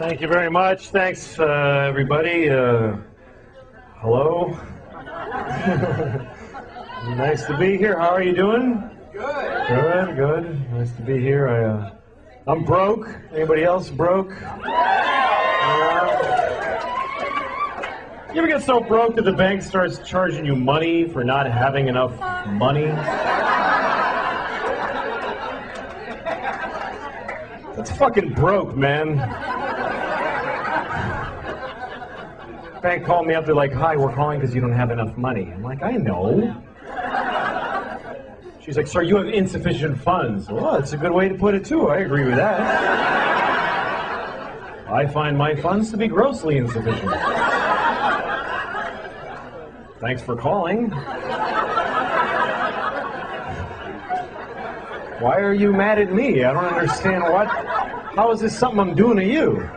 Thank you very much. Thanks, everybody. Hello. Nice to be here. How are you doing? Good. Good, good. Nice to be here. I'm broke. Anybody else broke? You ever get so broke that the bank starts charging you money for not having enough money? That's fucking broke, man. Bank called me up, they're like, "Hi, we're calling because you don't have enough money." I'm like, "I know." She's like, "Sir, you have insufficient funds." Well, that's a good way to put it too. I agree with that. I find my funds to be grossly insufficient. Thanks for calling. Why are you mad at me? I don't understand what. How is this something I'm doing to you?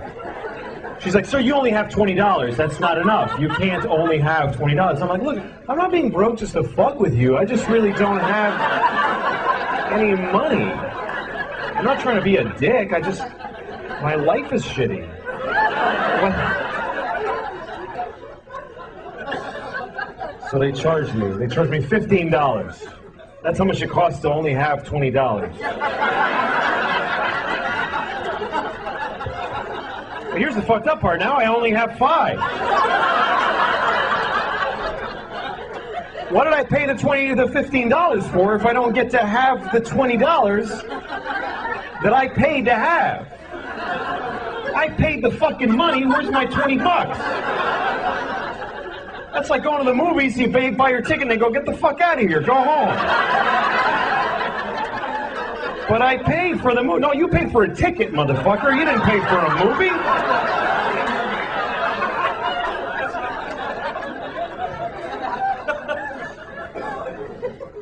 She's like, "Sir, you only have $20. That's not enough. You can't only have $20. I'm like, "Look, I'm not being broke just to fuck with you. I just really don't have any money. I'm not trying to be a dick. My life is shitty." What? So they charged me. They charged me $15. That's how much it costs to only have $20. But here's the fucked up part. Now I only have $5. What did I pay the $15 for if I don't get to have the $20 that I paid to have? I paid the fucking money. Where's my $20? That's like going to the movies. You buy your ticket and they go, "Get the fuck out of here. Go home." But I paid for the movie. No, you paid for a ticket, motherfucker. You didn't pay for a movie.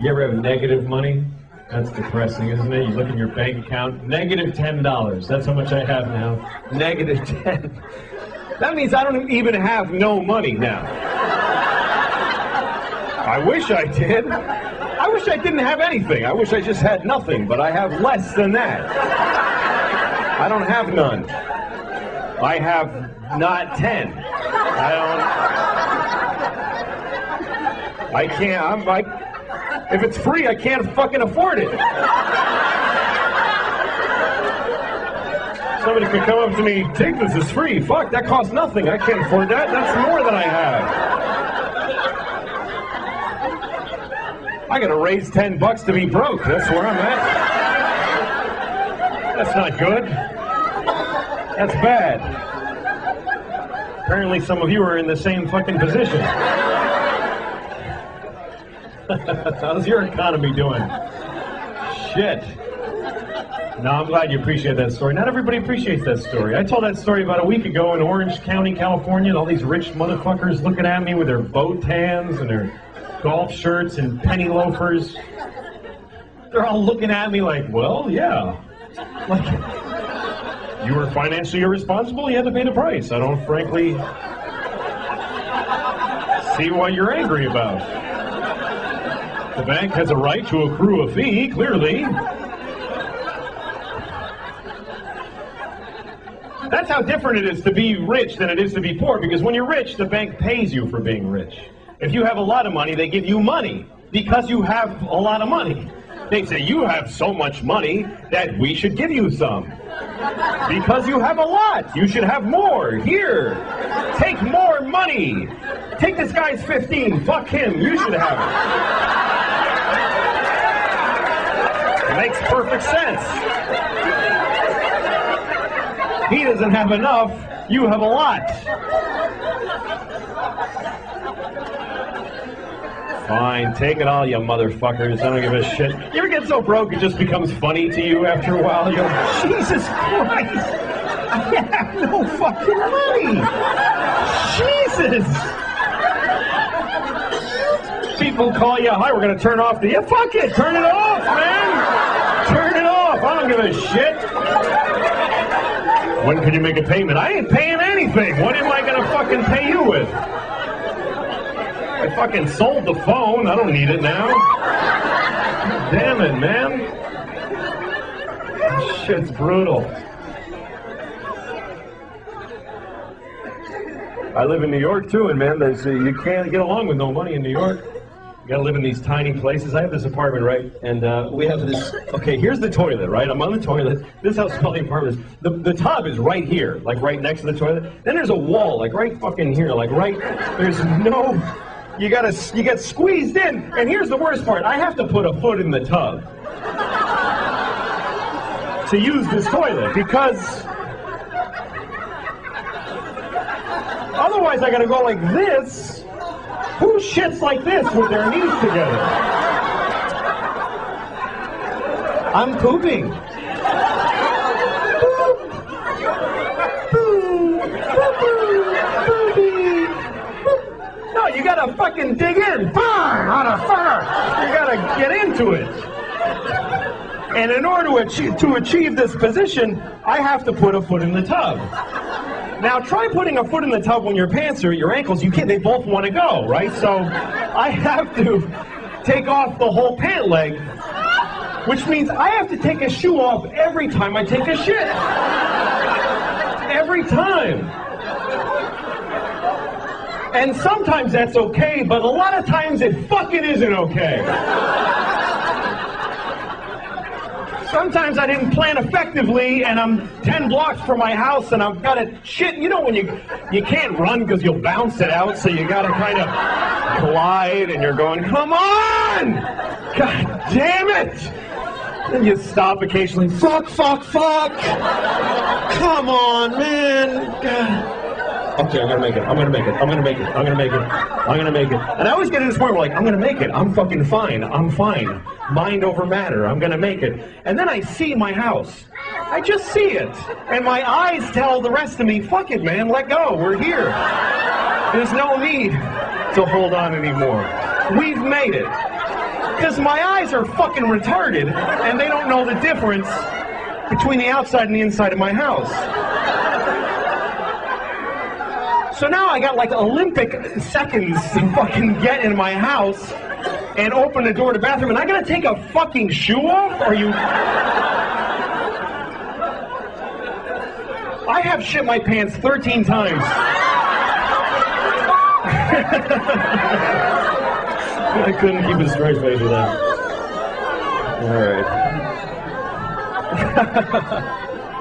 You ever have negative money? That's depressing, isn't it? You look at your bank account, negative $10. That's how much I have now. Negative 10. That means I don't even have no money now. I wish I did. I wish I didn't have anything. I wish I just had nothing, but I have less than that. I don't have none. I have not 10. I can't, if it's free, I can't fucking afford it. Somebody could come up to me, "Take this, it's free." Fuck, that costs nothing. I can't afford that. That's more than I have. I gotta raise $10 to be broke. That's where I'm at. That's not good. That's bad. Apparently some of you are in the same fucking position. How's your economy doing? Shit. No, I'm glad you appreciate that story. Not everybody appreciates that story. I told that story about a week ago in Orange County, California, and all these rich motherfuckers looking at me with their boat tans and their golf shirts and penny loafers. They're all looking at me like, "Well, yeah. Like, you were financially irresponsible, you had to pay the price. I don't frankly see what you're angry about. The bank has a right to accrue a fee, clearly." That's how different it is to be rich than it is to be poor, because when you're rich, the bank pays you for being rich. If you have a lot of money, they give you money because you have a lot of money. They say, "You have so much money that we should give you some. Because you have a lot, you should have more. Here, take more money. Take this guy's 15, fuck him, you should have it." It makes perfect sense. He doesn't have enough, you have a lot. Fine, take it all, you motherfuckers. I don't give a shit. You ever get so broke it just becomes funny to you after a while? You go, "Jesus Christ, I have no fucking money. Jesus." People call you, "Hi, we're going to turn off the..." Yeah, fuck it, turn it off, man. Turn it off, I don't give a shit. "When can you make a payment?" I ain't paying anything. What am I going to fucking pay you with? I fucking sold the phone. I don't need it now. Damn it, man. Shit's brutal. I live in New York too, and man, you can't get along with no money in New York. You gotta live in these tiny places. I have this apartment, right? And we have this, okay, here's the toilet, right? I'm on the toilet. This is how small the apartment is. The tub is right here, like right next to the toilet. Then there's a wall, like right fucking here, like right, there's no, you get squeezed in. And here's the worst part. I have to put a foot in the tub to use this toilet, because otherwise I gotta go like this. Who shits like this with their knees together? I'm pooping. No, you gotta fucking dig in. You gotta get into it. And in order to achieve this position, I have to put a foot in the tub. Now try putting a foot in the tub when your pants are at your ankles. You can't. They both want to go, right? So I have to take off the whole pant leg, which means I have to take a shoe off every time I take a shit. Every time. And sometimes that's okay, but a lot of times it fucking isn't okay. Sometimes I didn't plan effectively, and I'm 10 blocks from my house, and I've got to shit. You know when you can't run because you'll bounce it out, so you got to kind of glide, and you're going, come on! God damn it! And you stop occasionally. Fuck! Come on, man! God. Okay, I'm gonna make it. And I always get in this point where like, I'm gonna make it. I'm fucking fine. I'm fine. Mind over matter. I'm gonna make it. And then I see my house. I just see it. And my eyes tell the rest of me, fuck it, man. Let go. We're here. There's no need to hold on anymore. We've made it. Because my eyes are fucking retarded, and they don't know the difference between the outside and the inside of my house. So now I got like Olympic seconds to fucking get in my house and open the door to the bathroom, and I gotta take a fucking shoe off? Are you... I have shit my pants 13 times. I couldn't keep a straight face with that. All right.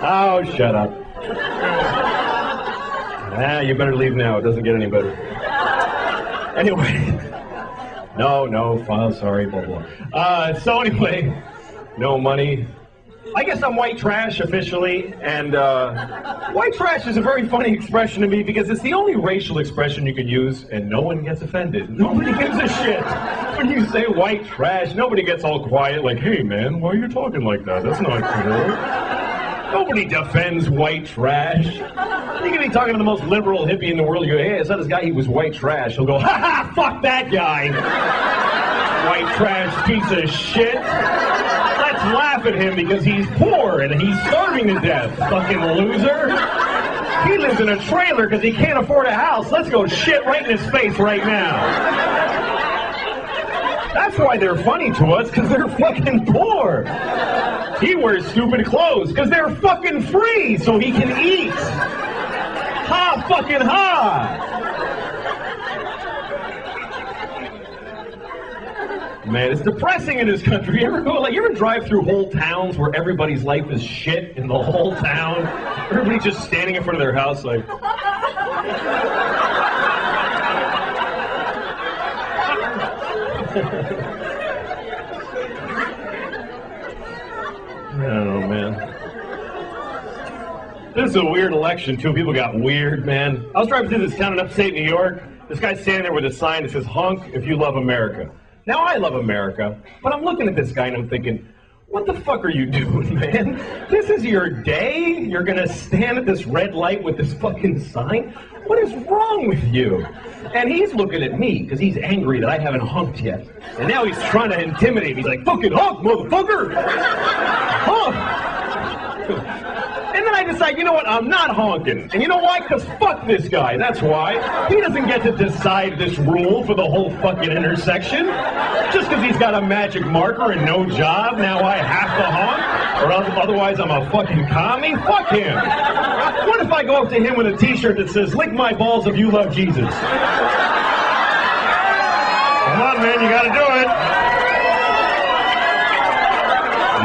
Oh, shut up. You better leave now. It doesn't get any better. Anyway. No, fine, sorry, blah, blah. So anyway, no money. I guess I'm white trash officially, and white trash is a very funny expression to me because it's the only racial expression you can use, and no one gets offended. Nobody gives a shit when you say white trash. Nobody gets all quiet like, hey man, why are you talking like that? That's not cool. Nobody defends white trash. You can be talking to the most liberal hippie in the world. You go, hey, I saw this guy, he was white trash. He'll go, ha ha, fuck that guy. White trash piece of shit. Let's laugh at him because he's poor and he's starving to death. Fucking loser. He lives in a trailer because he can't afford a house. Let's go shit right in his face right now. That's why they're funny to us, because they're fucking poor. He wears stupid clothes because they're fucking free so he can eat. Ha fucking ha! Man, it's depressing in this country. You ever drive through whole towns where everybody's life is shit in the whole town? Everybody's just standing in front of their house like... Oh, man. This is a weird election, too. People got weird, man. I was driving through this town in upstate New York. This guy's standing there with a sign that says, honk if you love America. Now, I love America, but I'm looking at this guy and I'm thinking, what the fuck are you doing, man? This is your day? You're gonna stand at this red light with this fucking sign? What is wrong with you? And he's looking at me because he's angry that I haven't honked yet. And now he's trying to intimidate me. He's like, fucking honk, motherfucker! Honk! And then I decide, you know what, I'm not honking. And you know why? Because fuck this guy, that's why. He doesn't get to decide this rule for the whole fucking intersection. Just because he's got a magic marker and no job, now I have to honk? Or otherwise I'm a fucking commie? Fuck him. What if if I go up to him with a T-shirt that says, "Lick my balls if you love Jesus"? Come on, man, you gotta do it.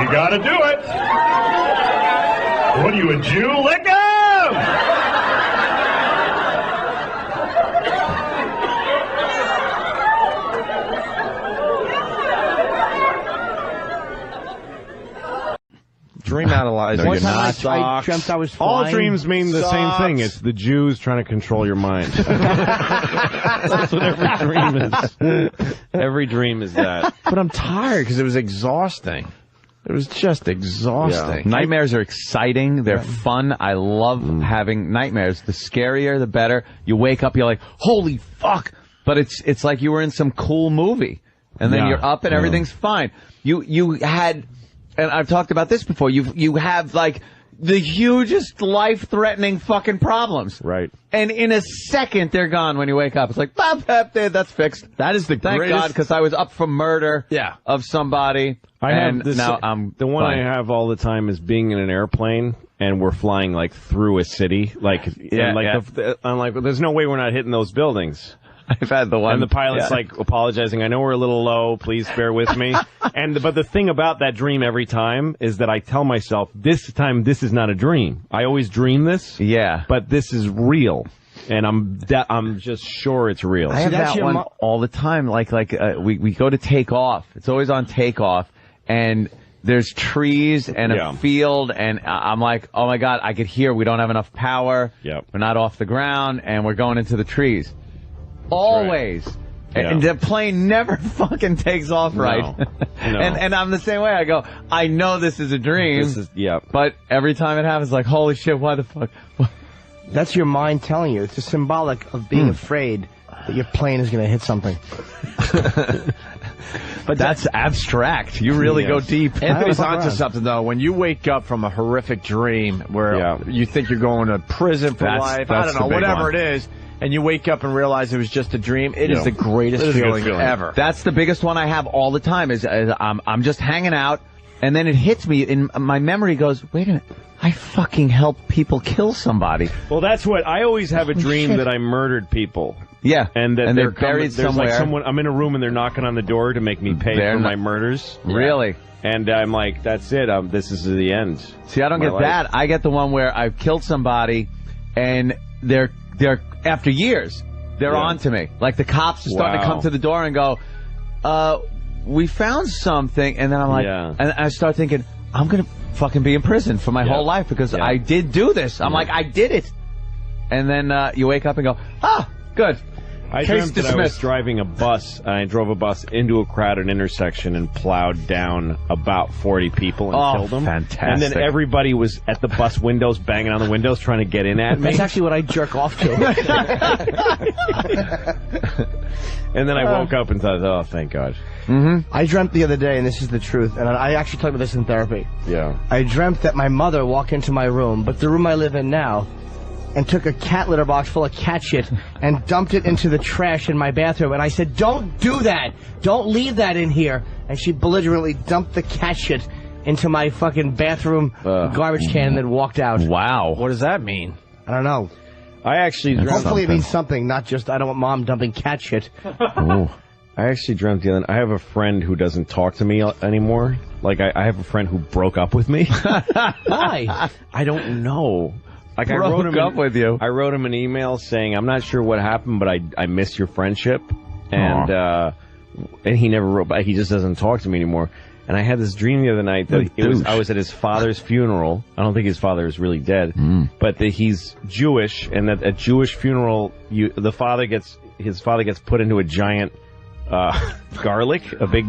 You gotta do it. What are you, a Jew? Lick him! Dream analyzing. One time I dreamt I was flying. All dreams mean the same thing. It's the Jews trying to control your mind. That's what every dream is. Every dream is that. But I'm tired because it was exhausting. It was just exhausting. Yeah. Nightmares are exciting. They're fun. I love having nightmares. The scarier, the better. You wake up, you're like, holy fuck. But it's like you were in some cool movie. And then you're up and everything's fine. You had, and I've talked about this before, you have like the hugest life-threatening fucking problems. Right. And in a second, they're gone when you wake up. It's like, that's fixed. That is the Thank greatest. God, because I was up for murder of somebody. I'm the one fine. I have all the time is being in an airplane and we're flying like through a city, I'm like, there's no way we're not hitting those buildings. I've had the one, and the pilot's like apologizing. I know we're a little low. Please bear with me. But the thing about that dream every time is that I tell myself this time this is not a dream. I always dream this. Yeah, but this is real. And I'm just sure it's real. I have that one all the time. We go to take off. It's always on takeoff, and there's trees and a field, and I'm like, oh my God, I could hear we don't have enough power. Yep. We're not off the ground, and we're going into the trees. Always. Right. And the plane never fucking takes off right. No. and I'm the same way. I go, I know this is a dream. But every time it happens, like, holy shit, why the fuck? That's your mind telling you. It's a symbolic of being afraid that your plane is going to hit something. But that's abstract. You really go deep. Anthony's onto something, though. When you wake up from a horrific dream where you think you're going to prison for life, I don't know, whatever it is, and you wake up and realize it was just a dream, it is the greatest feeling ever. That's the biggest one I have all the time is I'm just hanging out, and then it hits me, and my memory goes, wait a minute, I fucking helped people kill somebody. Well, that's what, I always have a dream that I murdered people. Yeah, and that they're buried somewhere. Like someone, I'm in a room and they're knocking on the door to make me pay for my murders. Really? And I'm like, that's it, this is the end. See, I don't get that. I get the one where I've killed somebody, and they're after years, they're on to me. Like the cops are starting to come to the door and go, we found something. And then I'm like, and I start thinking, I'm going to fucking be in prison for my whole life because I did do this. I'm like, I did it. And then you wake up and go, good. I dreamt that I was driving a bus, and I drove a bus into a crowded intersection and plowed down about 40 people and killed them. Fantastic. And then everybody was at the bus windows, banging on the windows, trying to get in at me. That's actually what I jerk off to. And then I woke up and thought, oh, thank God. I dreamt the other day, and this is the truth, and I actually talked about this in therapy. Yeah. I dreamt that my mother walked into my room, but the room I live in now, and took a cat litter box full of cat shit and dumped it into the trash in my bathroom. And I said, don't do that. Don't leave that in here. And she belligerently dumped the cat shit into my fucking bathroom garbage can and then walked out. Wow. What does that mean? I don't know. I actually dreamt Hopefully it means something, not just I don't want mom dumping cat shit. I actually dreamt the other night. I have a friend who doesn't talk to me anymore. Like, I have a friend who broke up with me. Why? I don't know. Like I wrote him an email saying, I'm not sure what happened, but I miss your friendship. And he never wrote back. He just doesn't talk to me anymore. And I had this dream the other night that I was at his father's funeral. I don't think his father is really dead, but that he's Jewish, and that at Jewish funeral, his father gets put into a giant garlic, a big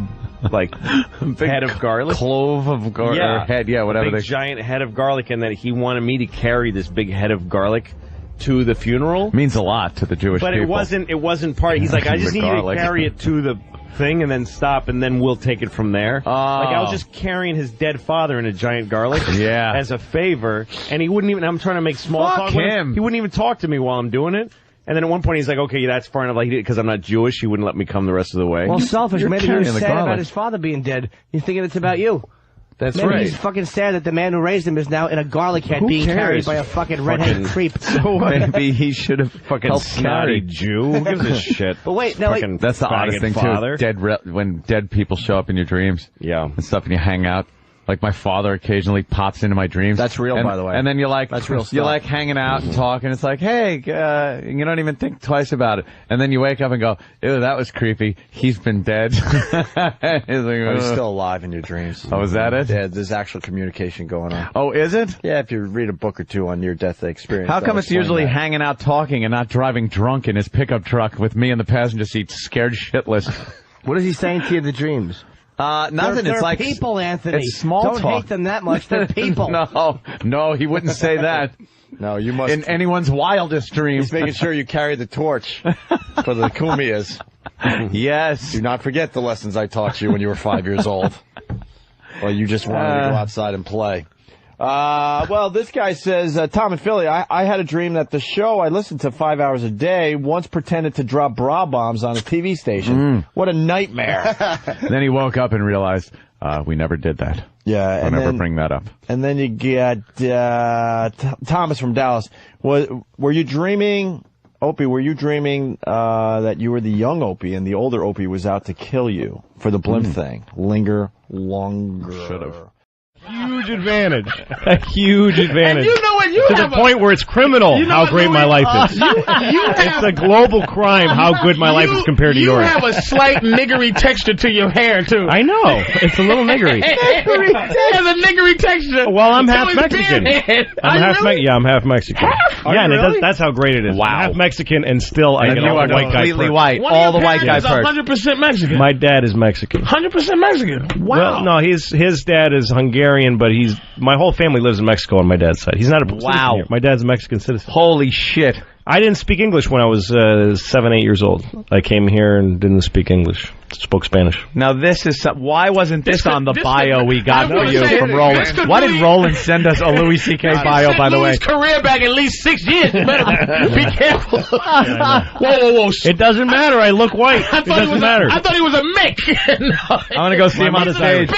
head of garlic, clove of garlic, head, whatever. A big giant head of garlic, and that he wanted me to carry this big head of garlic to the funeral. Means a lot to the Jewish people. But it wasn't part. He's like, I just need you to carry it to the thing and then stop, and then we'll take it from there. Like I was just carrying his dead father in a giant garlic as a favor, and he wouldn't even. I'm trying to make small talk with him. He wouldn't even talk to me while I'm doing it. And then at one point he's like, okay, that's far enough. Like, because I'm not Jewish, he wouldn't let me come the rest of the way. Well, selfish. You're Maybe he was carrying the sad garlic. about his father being dead. You're thinking it's about you. That's right. He's fucking sad that the man who raised him is now in a garlic hat being carried by a fucking redheaded creep. So maybe he should have fucking snotty Jew. Who gives a shit? But wait, no, wait. That's the oddest thing too. When dead people show up in your dreams, and stuff, and you hang out. Like my father occasionally pops into my dreams. That's real, by the way. And then you're like, that's real stuff. You're like hanging out and talking. It's like, hey, you don't even think twice about it. And then you wake up and go, ew, that was creepy. He's been dead. He's still alive in your dreams. Oh, is that it? Yeah, there's actual communication going on. Oh, is it? Yeah, if you read a book or two on near-death experience. How come it's usually hanging out talking and not driving drunk in his pickup truck with me in the passenger seat, scared shitless? What is he saying to you in the dreams? Nothing. They're it's like people, Anthony. It's small Don't talk. hate them that much. They're people. No, he wouldn't say that. No, you must. In anyone's wildest dreams. He's making sure you carry the torch for the Kumias. Yes. Do not forget the lessons I taught you when you were 5 years old. Well, you just wanted to go outside and play. Well, this guy says, Tom and Philly, I had a dream that the show I listened to 5 hours a day once pretended to drop bra bombs on a TV station. What a nightmare. Then he woke up and realized, we never did that. Yeah. Don't ever bring that up. And then you get Thomas from Dallas. Were you dreaming, Opie, that you were the young Opie and the older Opie was out to kill you for the blimp thing? Linger longer. Should have. Huge advantage. A huge advantage. And you know what? You to the point where it's criminal how great my life is. It's a global crime how good my life is compared to yours. You have a slight niggery texture to your hair, too. I know. It's a little niggery. It has a niggery texture. Well, I'm half Mexican. I'm half Mexican. And really? That's how great it is. Wow. I'm half Mexican and still I get all the white guy completely white. All the white guys first. 100% Mexican. My dad is Mexican. 100% Mexican. Wow. Well, no, his dad is Hungarian, but my whole family lives in Mexico on my dad's side. He's not a citizen here. My dad's a Mexican citizen. Holy shit. I didn't speak English when I was 7, 8 years old. I came here and didn't speak English. Spoke Spanish. Now this is why wasn't this on the bio we got for you from Roland? Why did Roland send us a Louis C.K. bio, by the way? His career back at least 6 years. You better be careful. Whoa. It doesn't matter. I look white. It doesn't matter. I thought he was a Mick. No. I'm going to go see him on the stage.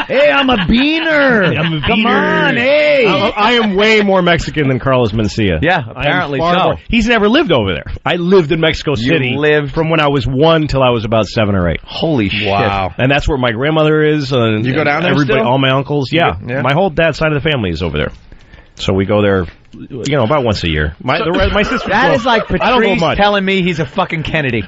Hey, I'm a beaner. Come on, hey. I am way more Mexican than Carlos Mencia. Yeah, apparently so. He's never lived over there. I lived in Mexico City. From when I was 1 till I was about 7 or 8. Holy shit. Wow. And that's where my grandmother is. You go down there still? All my uncles. Yeah. My whole dad's side of the family is over there. So we go there, about once a year. My sister. That is like Patrice telling me he's a fucking Kennedy.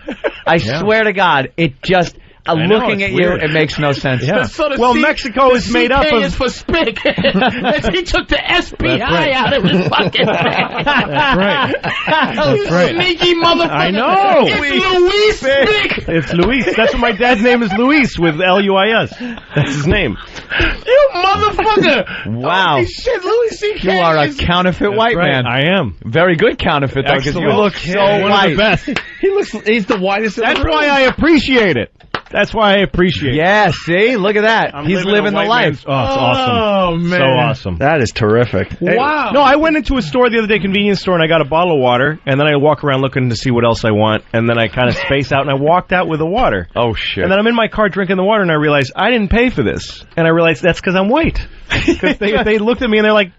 I swear to God, it just... looking at you, it makes no sense. Yeah. Well, Mexico is made up of... is for spick. He took the SPI out of his fucking thing. That's right. That's right. Sneaky motherfucker. I know. It's Luis Spick. It's Luis. That's what my dad's name is, Luis, with L-U-I-S. That's his name. You motherfucker. Wow. Holy shit, Louis C.K. You are a counterfeit white man. I am. Very good counterfeit, though, because you look so white. One of the best. He's the whitest in the room. That's why I appreciate it. That's why I appreciate it. Yeah, see? Look at that. He's living the life. Oh, it's awesome. Oh, man. So awesome. That is terrific. Wow. No, I went into a store the other day, convenience store, and I got a bottle of water, and then I walk around looking to see what else I want, and then I kind of space out, and I walked out with the water. Oh, shit. And then I'm in my car drinking the water, and I realized I didn't pay for this. And I realized that's because I'm white. Because they looked at me, and they're like,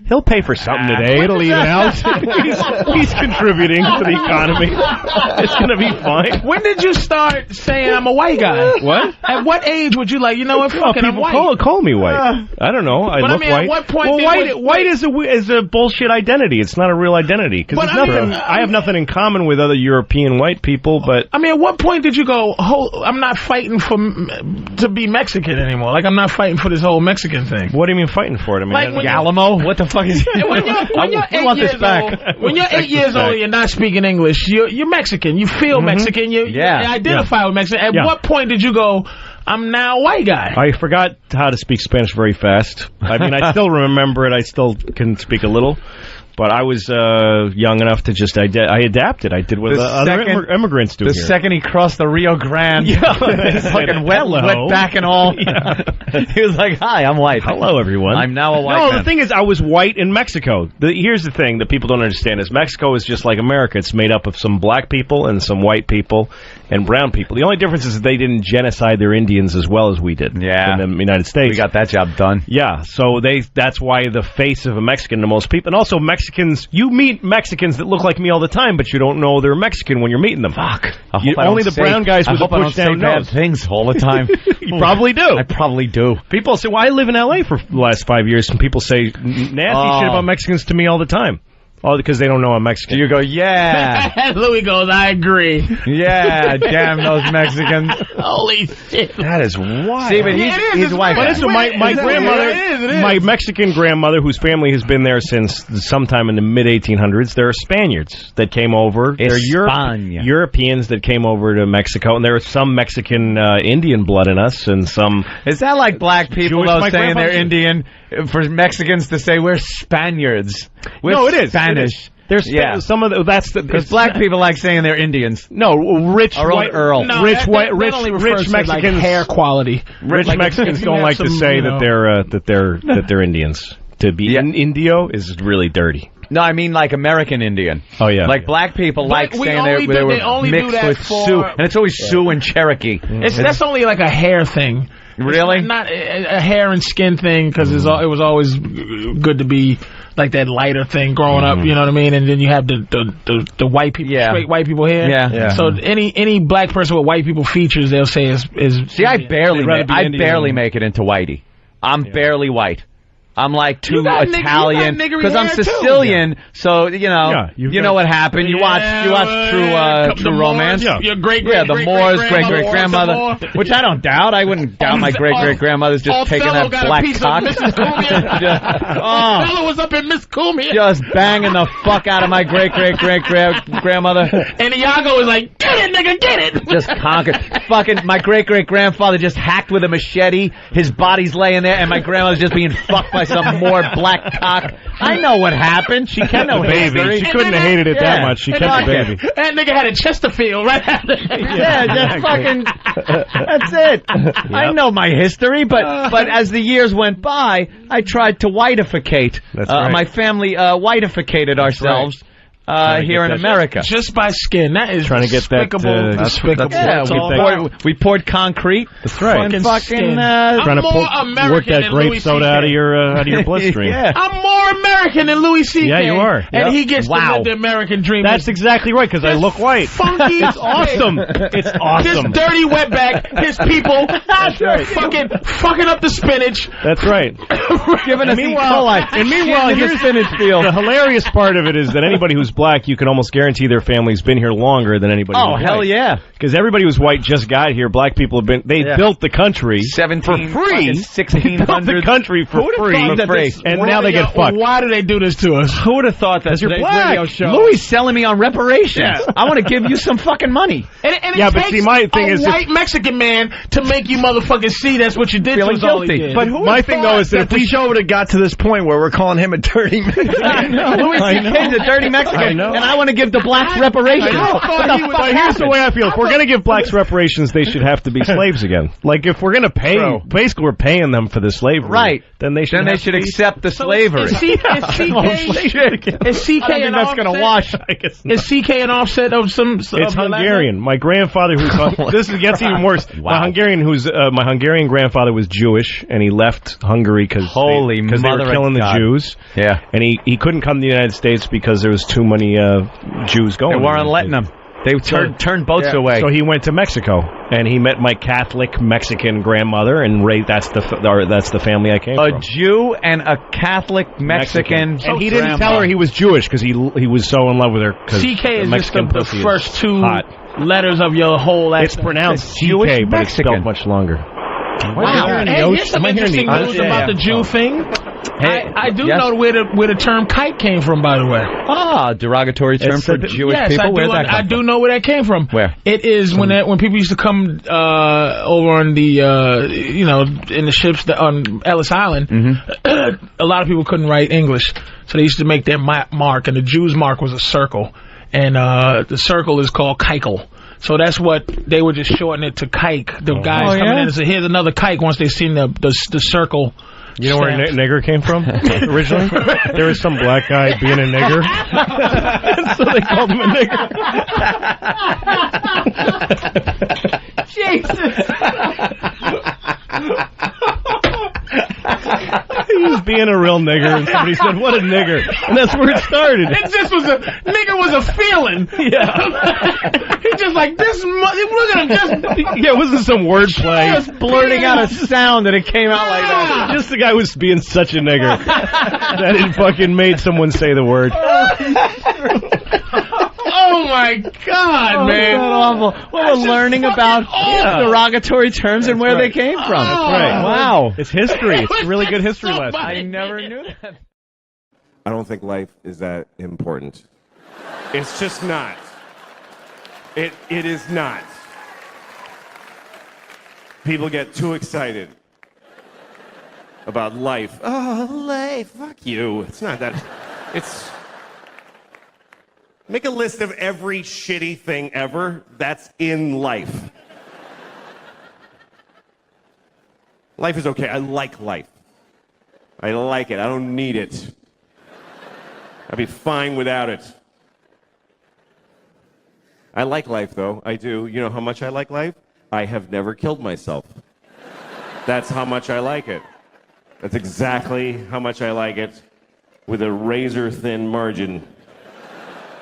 he'll pay for something today. It'll even out. He's contributing to the economy. It's going to be fine. When did you start saying I'm a white guy? What? At what age would you like, fucking I'm white? Call me white. I don't know. I look white. At what point white is a bullshit identity. It's not a real identity. Because I have nothing in common with other European white people, but... at what point did you go, I'm not fighting to be Mexican anymore? Like, I'm not fighting for this whole Mexican thing. What do you mean fighting for it? Like Alamo? What the fuck is when you're 8 years old and you're not speaking English, you're Mexican. You feel Mexican. You identify with Mexican. At what point did you go, I'm now a white guy? I forgot how to speak Spanish very fast. I mean, I still remember it. I still can speak a little. But I was young enough to just I adapted. I did what other immigrants do. The here. second he crossed the Rio Grande, he's fucking wet back and all. Yeah. He was like, "Hi, I'm white. Hello, everyone. I'm now a white man." No, the thing is, I was white in Mexico. Here's the thing that people don't understand: is Mexico is just like America. It's made up of some black people and some white people and brown people. The only difference is that they didn't genocide their Indians as well as we did. Yeah, in the United States, we got that job done. Yeah, so that's why the face of a Mexican to most people, and also Mexicans. You meet Mexicans that look like me all the time, but you don't know they're Mexican when you're meeting them. Fuck. Only the brown guys with the push down nose. Bad things all the time. You probably do. I probably do. People say, "Well, I live in L.A. for the last 5 years," and people say nasty shit about Mexicans to me all the time. All because they don't know I'm Mexican. You go, yeah. Louis goes, I agree. Yeah, damn those Mexicans. Holy shit. That is wild. See, but he's white. But my grandmother, my Mexican grandmother, whose family has been there since sometime in the mid-1800s, there are Spaniards that came over. There are Europeans that came over to Mexico, and there is some Mexican Indian blood in us, and some... Is that like black people, Jewish, saying they're Indian, for Mexicans to say we're Spaniards? No, it is. Spanish. There's some of that's because black people like saying they're Indians. No, rich white Earl. No, rich Mexicans like hair quality. Rich Mexicans don't like to say that they're Indians. To be Indio is really dirty. No, I mean like American Indian. Oh yeah, like black people like saying they were mixed with Sioux, and it's always Sioux and Cherokee. That's only like a hair thing. Really? It's not a hair and skin thing because it was always good to be like that lighter thing growing up. You know what I mean? And then you have the white people, straight white people hair. Yeah. So any black person with white people features, they'll say is. See, I barely make it into whitey. I'm barely white. I'm like too Italian because I'm Sicilian, so you know what happened. You watch True Romance. Your great the Moors, great grandmother, which I don't doubt. I wouldn't doubt my great grandmother's just taking that black cock. Othello was up in Miss Cumia, just banging the fuck out of my great grandmother. And Iago was like, "Get it, nigga, get it!" Just conquered. Fucking my great grandfather just hacked with a machete. His body's laying there, and my grandmother's just being fucked by some more black cock. I know what happened. She kept the baby. She couldn't have hated it that much. She kept the baby. That nigga had a Chesterfield right after. Just fucking. That's it. Yep. I know my history, but as the years went by, I tried to whiteificate. That's right. My family whiteificated ourselves. Here in America, just by skin. That is trying to get despicable. Despicable. We poured concrete. That's right. Fucking trying to work that grape soda out of your bloodstream. I'm more American than Louis C.K. Yeah, you are. And he gets to live the American dream. That's exactly right, because I look white. Funky. It's awesome. It's awesome. This dirty wetback, his people, fucking up the spinach. That's right. Giving us E. coli. And meanwhile, here's the spinach field. The hilarious part of it is that anybody who's black, you can almost guarantee their family's been here longer than anybody. Oh, hell yeah! Because everybody who's white just got here. Black people have been. They built the country for free. 1600. Built the country for free. And now they get fucked. Why do they do this to us? Who would have thought that? You're black. Louis selling me on reparations. Yeah. I want to give you some fucking money. And it takes my thing is white Mexican man to make you motherfuckers see that's what you did to us. Guilty. But my thing though is that if the show would have got to this point where we're calling him a dirty Mexican, I know. Louis C.K.'s a dirty Mexican. I know. And I want to give the blacks reparations. Here's the way I feel. If we're going to give blacks reparations, they should have to be slaves again. Like, if we're going to pay, basically we're paying them for the slavery. Right. Then they should accept the slavery. Is CK an that's going to wash. Is CK an offset of some... It's Hungarian. My grandfather, this gets even worse. Wow. My Hungarian grandfather was Jewish, and he left Hungary because they were killing the Jews. Yeah. And he couldn't come to the United States because there was too many Jews going. They weren't letting them. They turned boats away. So he went to Mexico, and he met my Catholic Mexican grandmother, and that's the family I came from. A Jew and a Catholic Mexican. And he didn't tell her he was Jewish because he was so in love with her. CK is just the first two letters of your whole last name. It's pronounced CK, but it's spelled much longer. Wow. Here's some interesting news about the Jew thing. Hey, I do know where the term kike came from, by the way. Ah, derogatory term for Jewish people. Where I do know where that came from. Where? It is when people used to come over on the in the ships on Ellis Island. Mm-hmm. A lot of people couldn't write English, so they used to make their mark, and the Jew's mark was a circle, and the circle is called kikel. So that's what they were just shortening it to kike. The guys coming in and say, "Here's another kike." Once they seen the circle. You know where nigger came from originally? There was some black guy being a nigger, so they called him a nigger. Jesus. He was being a real nigger, and somebody said, "What a nigger," and that's where it started. It just was nigger was a feeling. Yeah, he just like this. Look at him, just it wasn't some wordplay. Just blurting out a sound, and it came out like that. Just the guy was being such a nigger that it fucking made someone say the word. Oh my God, man! That's awful. Well, we're learning about derogatory terms and where they came from. That's right. Wow, it's history. It's a really good history lesson. I never knew that. I don't think life is that important. It's just not. It is not. People get too excited about life. Oh, life. Fuck you. It's not that. It's. Make a list of every shitty thing ever that's in life. Life is okay. I like life. I like it. I don't need it. I'd be fine without it. I like life, though. I do. You know how much I like life? I have never killed myself. That's how much I like it. That's exactly how much I like it, with a razor-thin margin.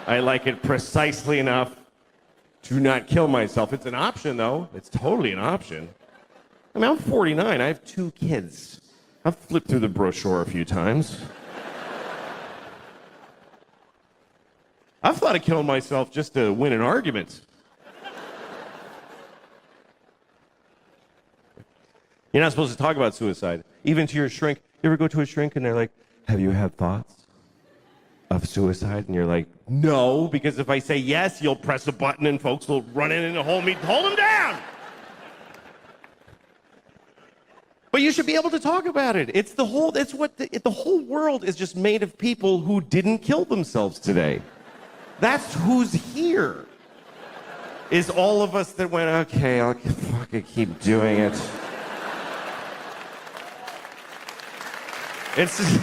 I like it precisely enough to not kill myself. It's an option, though. It's totally an option. I mean, I'm 49. I have 2 kids. I've flipped through the brochure a few times. I've thought of killing myself just to win an argument. You're not supposed to talk about suicide. Even to your shrink. You ever go to a shrink and they're like, "Have you had thoughts of suicide?" And you're like, "No, because if I say yes, you'll press a button and folks will run in and hold him down." But you should be able to talk about it. The whole world is just made of people who didn't kill themselves today. That's who's here. Is all of us that went, okay, I'll fucking keep doing it. It's just,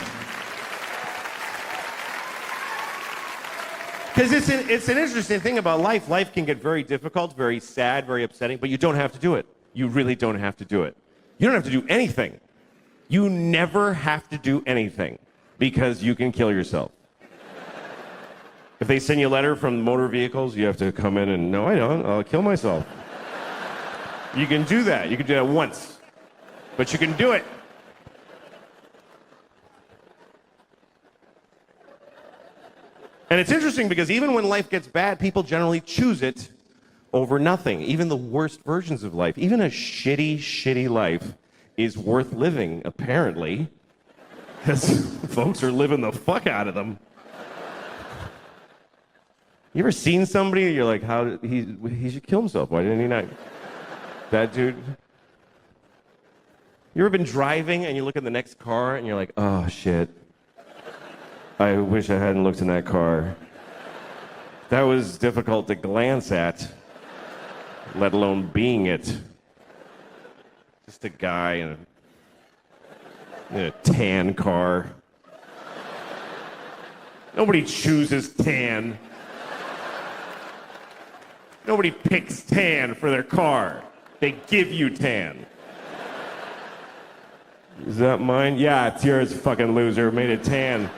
because it's an interesting thing about life. Life can get very difficult, very sad, very upsetting, but you don't have to do it. You really don't have to do it. You don't have to do anything. You never have to do anything because you can kill yourself. If they send you a letter from motor vehicles, you have to come in and, "No, I don't. I'll kill myself." You can do that. You can do that once. But you can do it. And it's interesting because even when life gets bad, people generally choose it over nothing. Even the worst versions of life, even a shitty, shitty life is worth living, apparently, because folks are living the fuck out of them. You ever seen somebody and you're like, how did he should kill himself? Why didn't he not? That dude. You ever been driving and you look at the next car and you're like, oh shit, I wish I hadn't looked in that car. That was difficult to glance at, let alone being it. Just a guy in a tan car. Nobody chooses tan. Nobody picks tan for their car. They give you tan. Is that mine? Yeah, it's yours, fucking loser. Made it tan.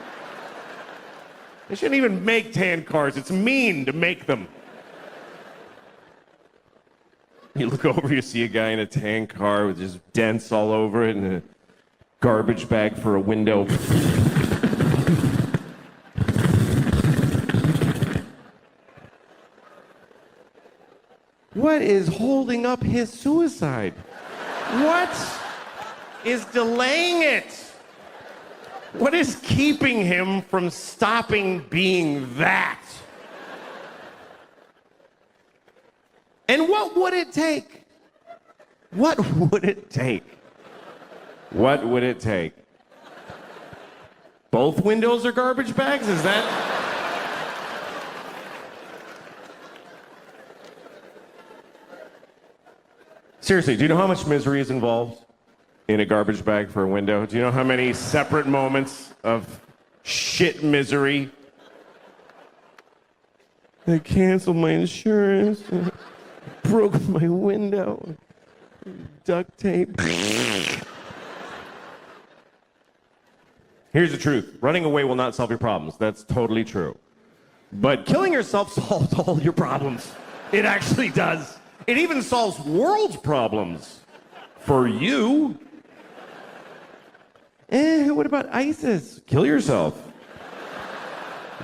They shouldn't even make tan cars. It's mean to make them. You look over, you see a guy in a tan car with just dents all over it and a garbage bag for a window. What is holding up his suicide? What is delaying it? What is keeping him from stopping being that? And what would it take? What would it take? What would it take? Both windows are garbage bags? Is that... Seriously, do you know how much misery is involved in a garbage bag for a window? Do you know how many separate moments of shit misery? I canceled my insurance, broke my window, duct tape. Here's the truth. Running away will not solve your problems. That's totally true. But killing yourself solves all your problems. It actually does. It even solves world problems. For you. What about ISIS? Kill yourself.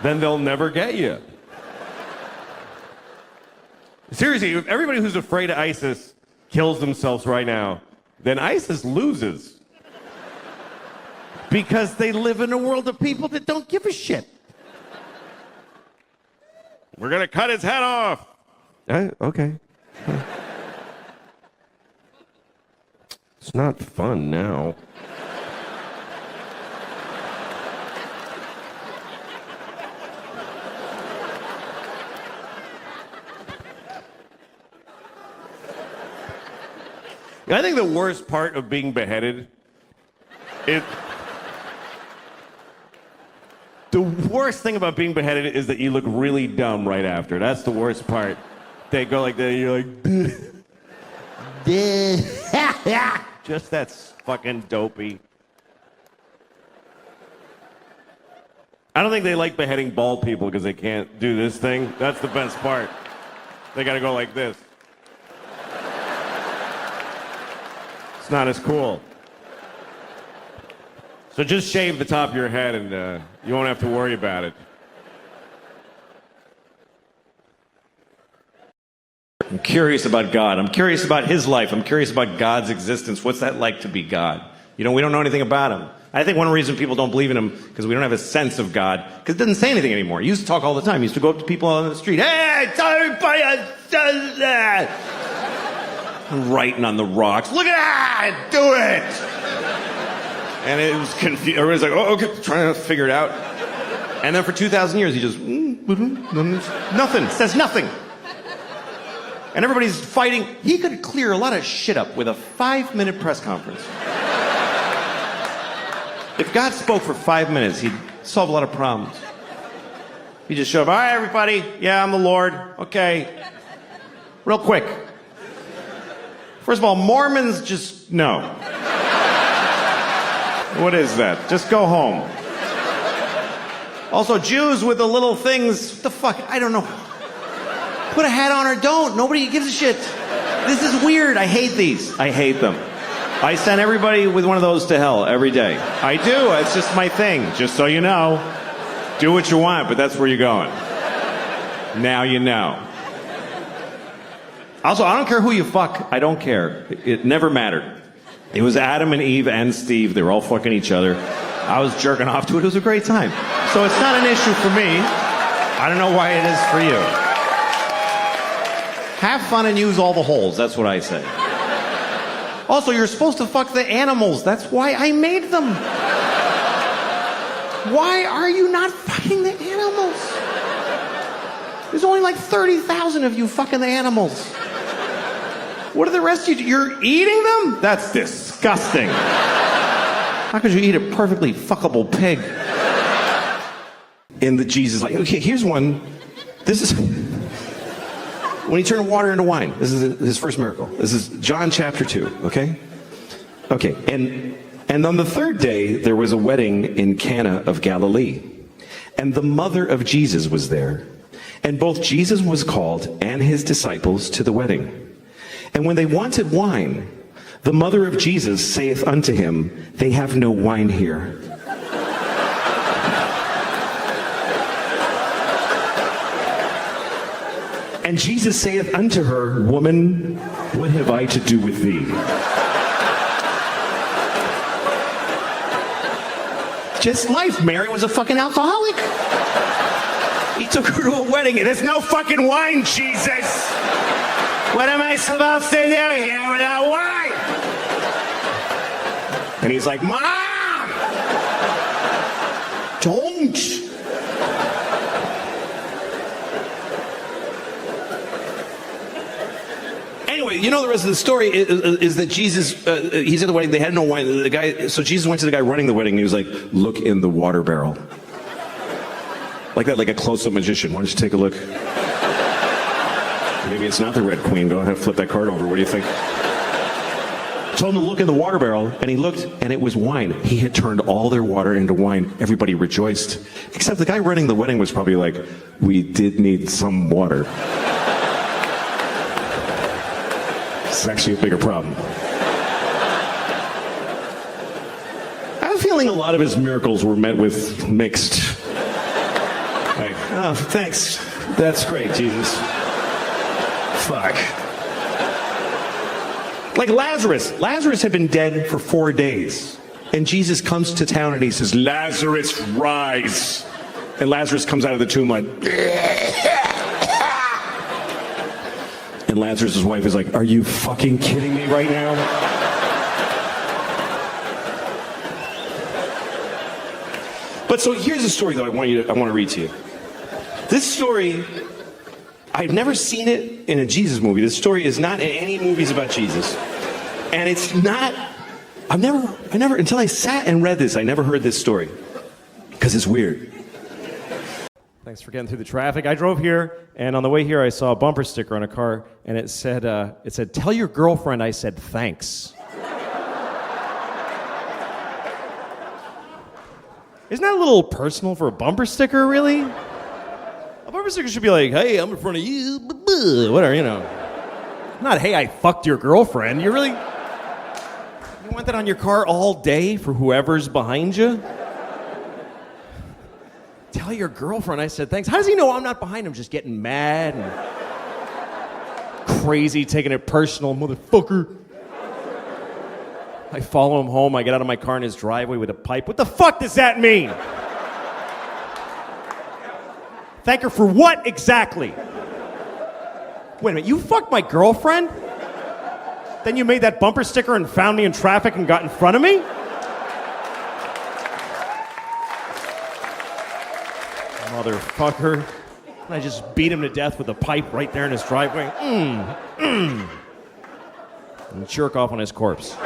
Then they'll never get you. Seriously, if everybody who's afraid of ISIS kills themselves right now, then ISIS loses. Because they live in a world of people that don't give a shit. We're gonna cut his head off. Okay. It's not fun now. I think the worst part of being beheaded is... The worst thing about being beheaded is that you look really dumb right after. That's the worst part. They go like that, and you're like... Just that's fucking dopey. I don't think they like beheading bald people because they can't do this thing. That's the best part. They gotta go like this. It's not as cool. So just shave the top of your head and you won't have to worry about it. I'm curious about God. I'm curious about his life. I'm curious about God's existence. What's that like to be God? You know, we don't know anything about him. I think one reason people don't believe in him because we don't have a sense of God, because it doesn't say anything anymore. He used to talk all the time. He used to go up to people on the street. Hey, everybody does that. Writing on the rocks. Look at that! Do it! And it was confused. Everybody's like, oh, okay, trying to figure it out. And then for 2,000 years, he just, nothing, says nothing. And everybody's fighting. He could clear a lot of shit up with a 5-minute press conference. If God spoke for 5 minutes, he'd solve a lot of problems. He'd just show up, all right, everybody, yeah, I'm the Lord, okay. Real quick. First of all, Mormons just, no. What is that? Just go home. Also, Jews with the little things, what the fuck? I don't know. Put a hat on or don't. Nobody gives a shit. This is weird. I hate these. I hate them. I send everybody with one of those to hell every day. I do. It's just my thing. Just so you know. Do what you want, but that's where you're going. Now you know. Also, I don't care who you fuck. I don't care. It never mattered. It was Adam and Eve and Steve. They were all fucking each other. I was jerking off to it. It was a great time. So it's not an issue for me. I don't know why it is for you. Have fun and use all the holes. That's what I say. Also, you're supposed to fuck the animals. That's why I made them. Why are you not fucking the animals? There's only like 30,000 of you fucking the animals. What are the rest of you? You're eating them? That's disgusting. How could you eat a perfectly fuckable pig? And the Jesus, like, okay, here's one. This is when he turned water into wine. This is his first miracle. This is John chapter 2, okay? Okay, and on the third day, there was a wedding in Cana of Galilee. And the mother of Jesus was there. And both Jesus was called and his disciples to the wedding. And when they wanted wine, the mother of Jesus saith unto him, they have no wine here. And Jesus saith unto her, woman, what have I to do with thee? just life. Mary was a fucking alcoholic. He took her to a wedding, and there's no fucking wine, Jesus. What am I supposed to do here without wine? And he's like, Mom! Don't! Anyway, you know the rest of the story is that Jesus, he's at the wedding, they had no wine. So Jesus went to the guy running the wedding, and he was like, look in the water barrel. Like that, like a close-up magician. Why don't you take a look? Maybe it's not the Red Queen. Go ahead, flip that card over. What do you think? Told him to look in the water barrel, and he looked, and it was wine. He had turned all their water into wine. Everybody rejoiced. Except the guy running the wedding was probably like, we did need some water. It's actually a bigger problem. I have a feeling a lot of his miracles were met with mixed. Like, oh, thanks. That's great, Jesus. Fuck. Like Lazarus. Lazarus had been dead for 4 days. And Jesus comes to town and he says, Lazarus, rise. And Lazarus comes out of the tomb like... And Lazarus' wife is like, are you fucking kidding me right now? But so here's a story that I want to read to you. This story, I've never seen it in a Jesus movie. This story is not in any movies about Jesus. And it's not, I never, until I sat and read this, I never heard this story. Because it's weird. Thanks for getting through the traffic. I drove here, and on the way here, I saw a bumper sticker on a car, and it said, tell your girlfriend I said thanks. Isn't that a little personal for a bumper sticker, really? A bumper sticker should be like, hey, I'm in front of you, whatever, you know. Not, hey, I fucked your girlfriend. You want that on your car all day for whoever's behind you? Tell your girlfriend I said thanks. How does he know I'm not behind him just getting mad and crazy, taking it personal, motherfucker? I follow him home. I get out of my car in his driveway with a pipe. What the fuck does that mean? Thank her for what exactly? Wait a minute, you fucked my girlfriend? Then you made that bumper sticker and found me in traffic and got in front of me? Motherfucker. And I just beat him to death with a pipe right there in his driveway. And jerk off on his corpse.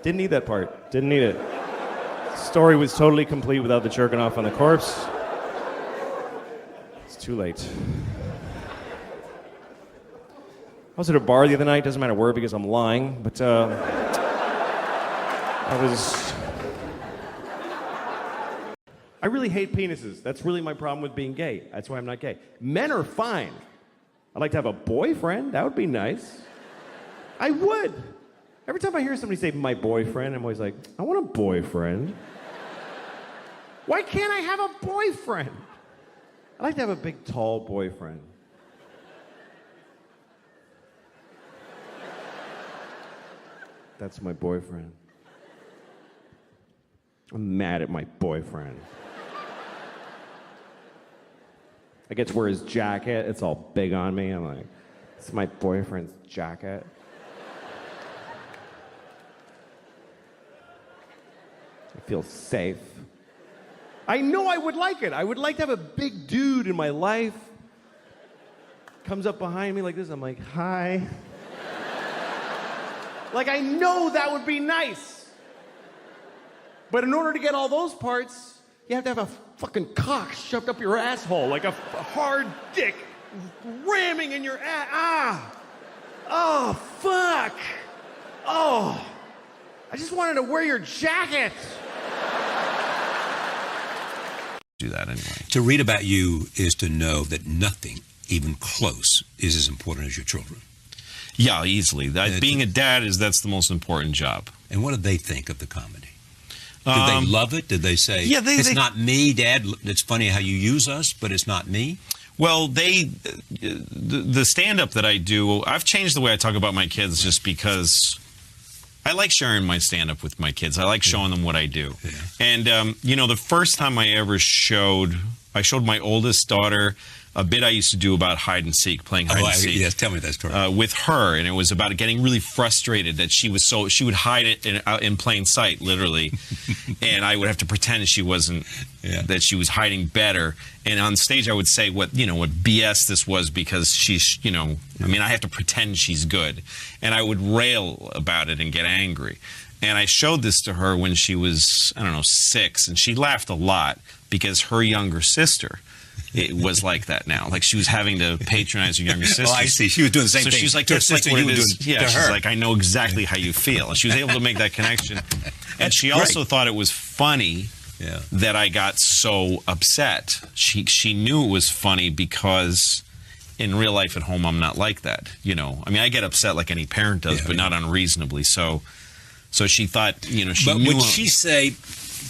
Didn't need that part. Didn't need it. Story was totally complete without the jerking off on the corpse. It's too late. I was at a bar the other night. Doesn't matter where because I'm lying, but I really hate penises. That's really my problem with being gay. That's why I'm not gay. Men are fine. I'd like to have a boyfriend. That would be nice. I would. Every time I hear somebody say my boyfriend, I'm always like, I want a boyfriend. Why can't I have a boyfriend? I'd like to have a big, tall boyfriend. That's my boyfriend. I'm mad at my boyfriend. I get to wear his jacket. It's all big on me. I'm like, it's my boyfriend's jacket. I feel safe. I know I would like it. I would like to have a big dude in my life. Comes up behind me like this. I'm like, hi. Like, I know that would be nice. But in order to get all those parts, you have to have a fucking cock shoved up your asshole, like a hard dick ramming in your ass. Ah! Oh, fuck! Oh! I just wanted to wear your jacket! Do that anyway. To read about you is to know that nothing, even close, is as important as your children. Yeah, easily. Being a dad that's the most important job. And what did they think of the comedy? Did they love it? Did they say, it's not me, Dad, it's funny how you use us, but it's not me? Well, the stand-up that I do, I've changed the way I talk about my kids just because I like sharing my stand-up with my kids. I like showing them what I do. Yeah. And, you know, the first time I ever showed my oldest daughter a bit I used to do about hide and seek, playing hide and seek. Yes, tell me that story. With her, and it was about getting really frustrated that she would hide it in plain sight, literally, and I would have to pretend she wasn't, that she was hiding better. And on stage, I would say what BS this was because she's, I mean, I have to pretend she's good, and I would rail about it and get angry. And I showed this to her when she was, I don't know, 6, and she laughed a lot because her younger sister. It was like that now. Like she was having to patronize her younger sister. Oh, I see. She was doing the same thing. So she's like, that's like what it is. Yeah, she's like, I know exactly how you feel. And she was able to make that connection. And she also thought it was funny that I got so upset. She knew it was funny because in real life at home, I'm not like that. I mean, I get upset like any parent does, but not unreasonably. So she thought, she knew. But would she say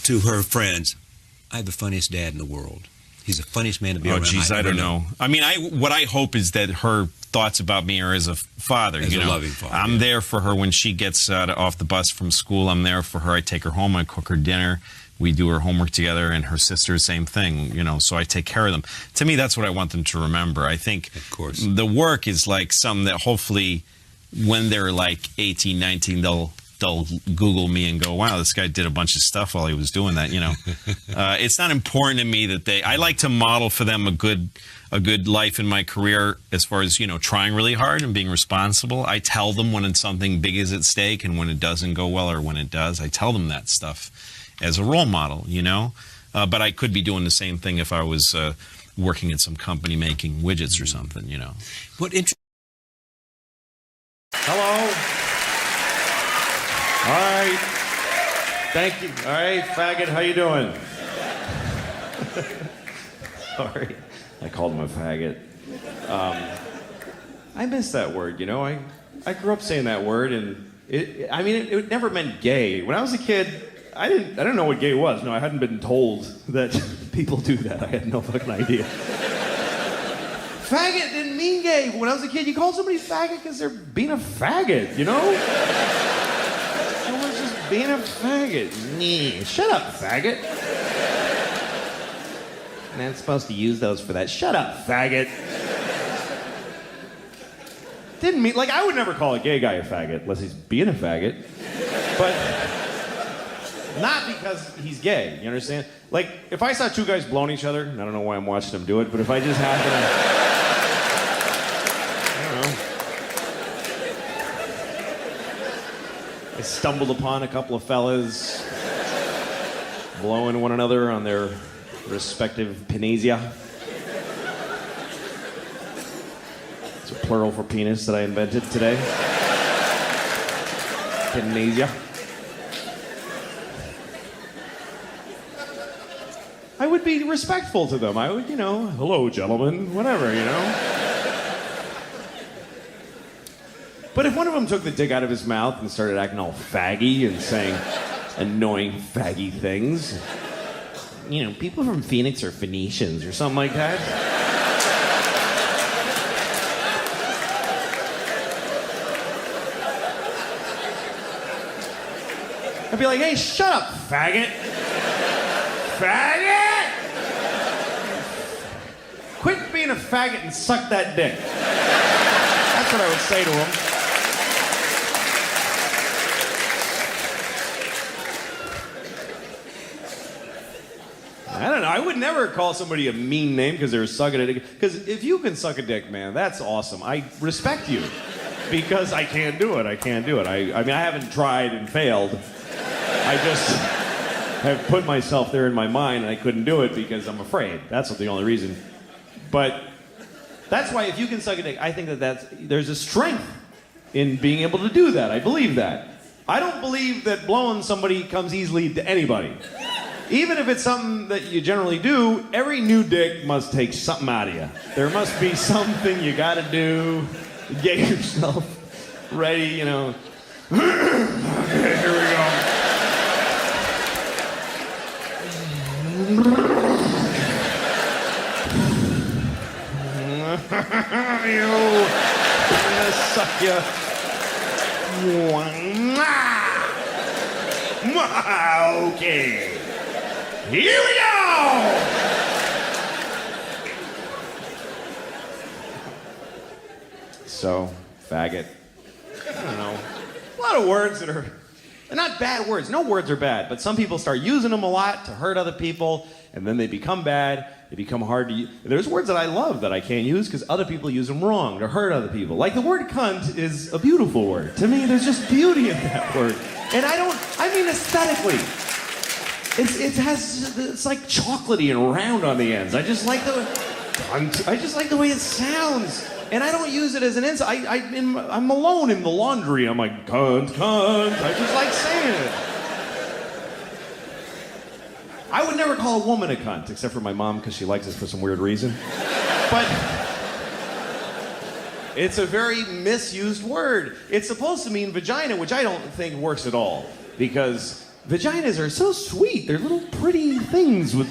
to her friends, I have the funniest dad in the world? He's the funniest man to be around. Oh, geez, I don't know. I mean, what I hope is that her thoughts about me are as a father. As a loving father. I'm there for her when she gets off the bus from school. I'm there for her. I take her home. I cook her dinner. We do her homework together, and her sister, same thing. So I take care of them. To me, that's what I want them to remember. I think of course. The work is like something that hopefully when they're like 18, 19, they'll Google me and go, wow, this guy did a bunch of stuff while he was doing that, It's not important to me that I like to model for them a good life in my career as far as, trying really hard and being responsible. I tell them when something big is at stake and when it doesn't go well or when it does. I tell them that stuff as a role model, But I could be doing the same thing if I was working at some company making widgets or something, What interesting. Hello. All right. Thank you. All right, faggot, how you doing? Sorry. I called him a faggot. I miss that word, I grew up saying that word, and it never meant gay. When I was a kid, I didn't know what gay was. No, I hadn't been told that people do that. I had no fucking idea. Faggot didn't mean gay. When I was a kid, you called somebody faggot because they're being a faggot, Someone's just being a faggot. Shut up, faggot. Not supposed to use those for that. Shut up, faggot. Didn't mean, I would never call a gay guy a faggot unless he's being a faggot. But not because he's gay, you understand? If I saw two guys blowing each other, and I don't know why I'm watching them do it, but if I just happen to... I stumbled upon a couple of fellas blowing one another on their respective penisia. It's a plural for penis that I invented today. Penisia. I would be respectful to them. I would, hello, gentlemen, whatever, But if one of them took the dick out of his mouth and started acting all faggy and saying annoying faggy things, people from Phoenix are Phoenicians or something like that. I'd be like, hey, shut up, faggot. Faggot! Quit being a faggot and suck that dick. That's what I would say to him. I don't know. I would never call somebody a mean name because they were sucking a dick. Because if you can suck a dick, man, that's awesome. I respect you. Because I can't do it. I haven't tried and failed. I just have put myself there in my mind and I couldn't do it because I'm afraid. That's the only reason. But that's why if you can suck a dick, I think there's a strength in being able to do that. I believe that. I don't believe that blowing somebody comes easily to anybody. Even if it's something that you generally do, every new dick must take something out of you. There must be something you gotta do to get yourself ready, Okay, here we go. you. Okay. Here we go! So, faggot. I don't know. A lot of words that are... They're not bad words. No words are bad. But some people start using them a lot to hurt other people, and then they become bad. They become hard to use. There's words that I love that I can't use because other people use them wrong to hurt other people. Like the word cunt is a beautiful word. To me, there's just beauty in that word. And I mean aesthetically. It's like chocolatey and round on the ends. I just like the way it sounds. And I don't use it as an insult. I'm alone in the laundry. I'm like, cunt, cunt. I just like saying it. I would never call a woman a cunt, except for my mom, because she likes it for some weird reason. But it's a very misused word. It's supposed to mean vagina, which I don't think works at all. Because vaginas are so sweet. They're little pretty things with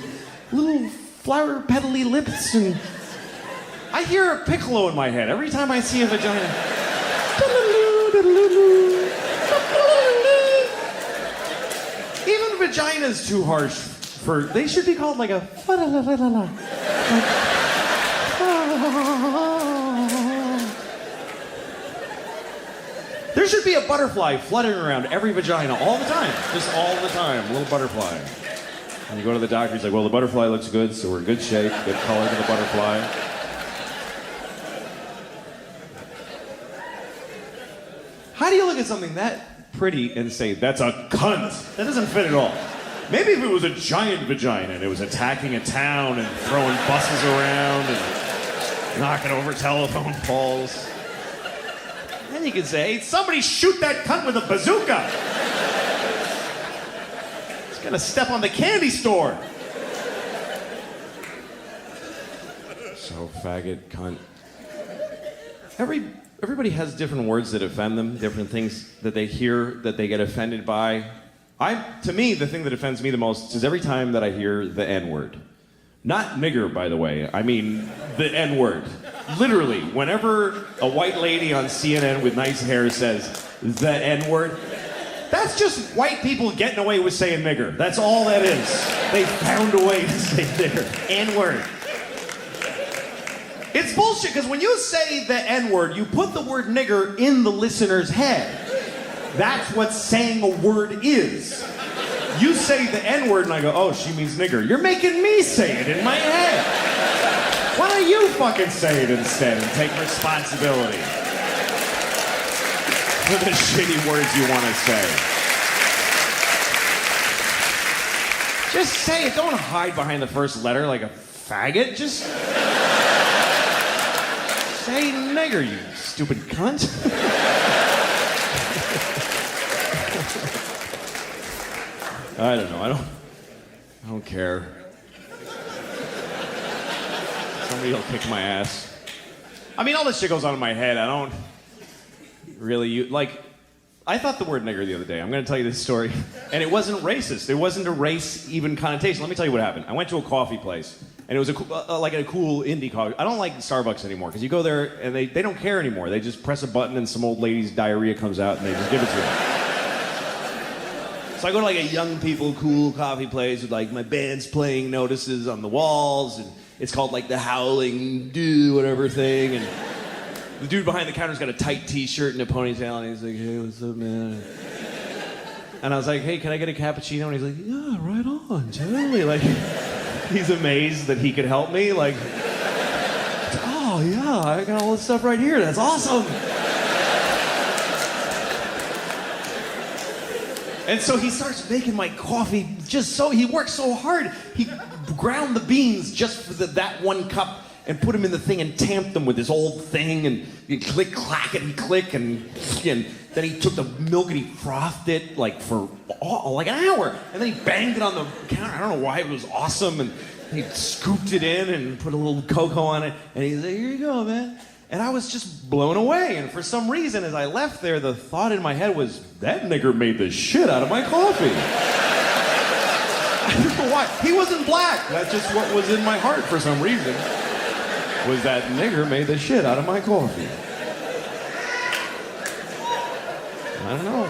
little flower petally lips and... I hear a piccolo in my head every time I see a vagina. Even vagina's too harsh for... They should be called like a... There should be a butterfly fluttering around every vagina all the time. Just all the time. A little butterfly. And you go to the doctor, he's like, well, the butterfly looks good, so we're in good shape. Good color to the butterfly. How do you look at something that pretty and say, that's a cunt? That doesn't fit at all. Maybe if it was a giant vagina and it was attacking a town and throwing buses around and knocking over telephone poles, then you could say, hey, somebody shoot that cunt with a bazooka. He's gonna step on the candy store. So, faggot, cunt. Everybody has different words that offend them, different things that they hear that they get offended by. To me, the thing that offends me the most is every time that I hear the N-word. Not nigger, by the way. I mean the N-word. Literally, whenever a white lady on CNN with nice hair says the N-word, that's just white people getting away with saying nigger. That's all that is. They found a way to say nigger. N-word. It's bullshit, because when you say the N-word, you put the word nigger in the listener's head. That's what saying a word is. You say the N-word and I go, oh, she means nigger. You're making me say it in my head. Why don't you fucking say it instead and take responsibility for the shitty words you want to say? Just say it. Don't hide behind the first letter like a faggot. Just... say nigger, you stupid cunt. I don't know. I don't care. Somebody will kick my ass. I mean, all this shit goes on in my head. I don't really I thought the word nigger the other day. I'm going to tell you this story. And it wasn't racist. It wasn't a race even connotation. Let me tell you what happened. I went to a coffee place. And it was a cool indie coffee. I don't like Starbucks anymore because you go there and they don't care anymore. They just press a button and some old lady's diarrhea comes out and they just give it to you. So I go to like a young people cool coffee place with like my band's playing notices on the walls and it's called like the Howling whatever thing. And the dude behind the counter's got a tight t-shirt and a ponytail and he's like, hey, what's up, man? And I was like, hey, can I get a cappuccino? And he's like, yeah, right on, totally. Like... He's amazed that he could help me. Like, oh, yeah, I got all this stuff right here. That's awesome. And so he starts making my coffee he works so hard. He ground the beans just for that one cup and put them in the thing and tamped them with this old thing and you click, clackety, click, and then he took the milk and he frothed it like for like an hour. And then he banged it on the counter. I don't know why, it was awesome. And he scooped it in and put a little cocoa on it. And he's like, here you go, man. And I was just blown away. And for some reason, as I left there, the thought in my head was, that nigger made the shit out of my coffee. I don't know why. He wasn't black. That's just what was in my heart for some reason. Was that nigger made the shit out of my coffee. I don't know.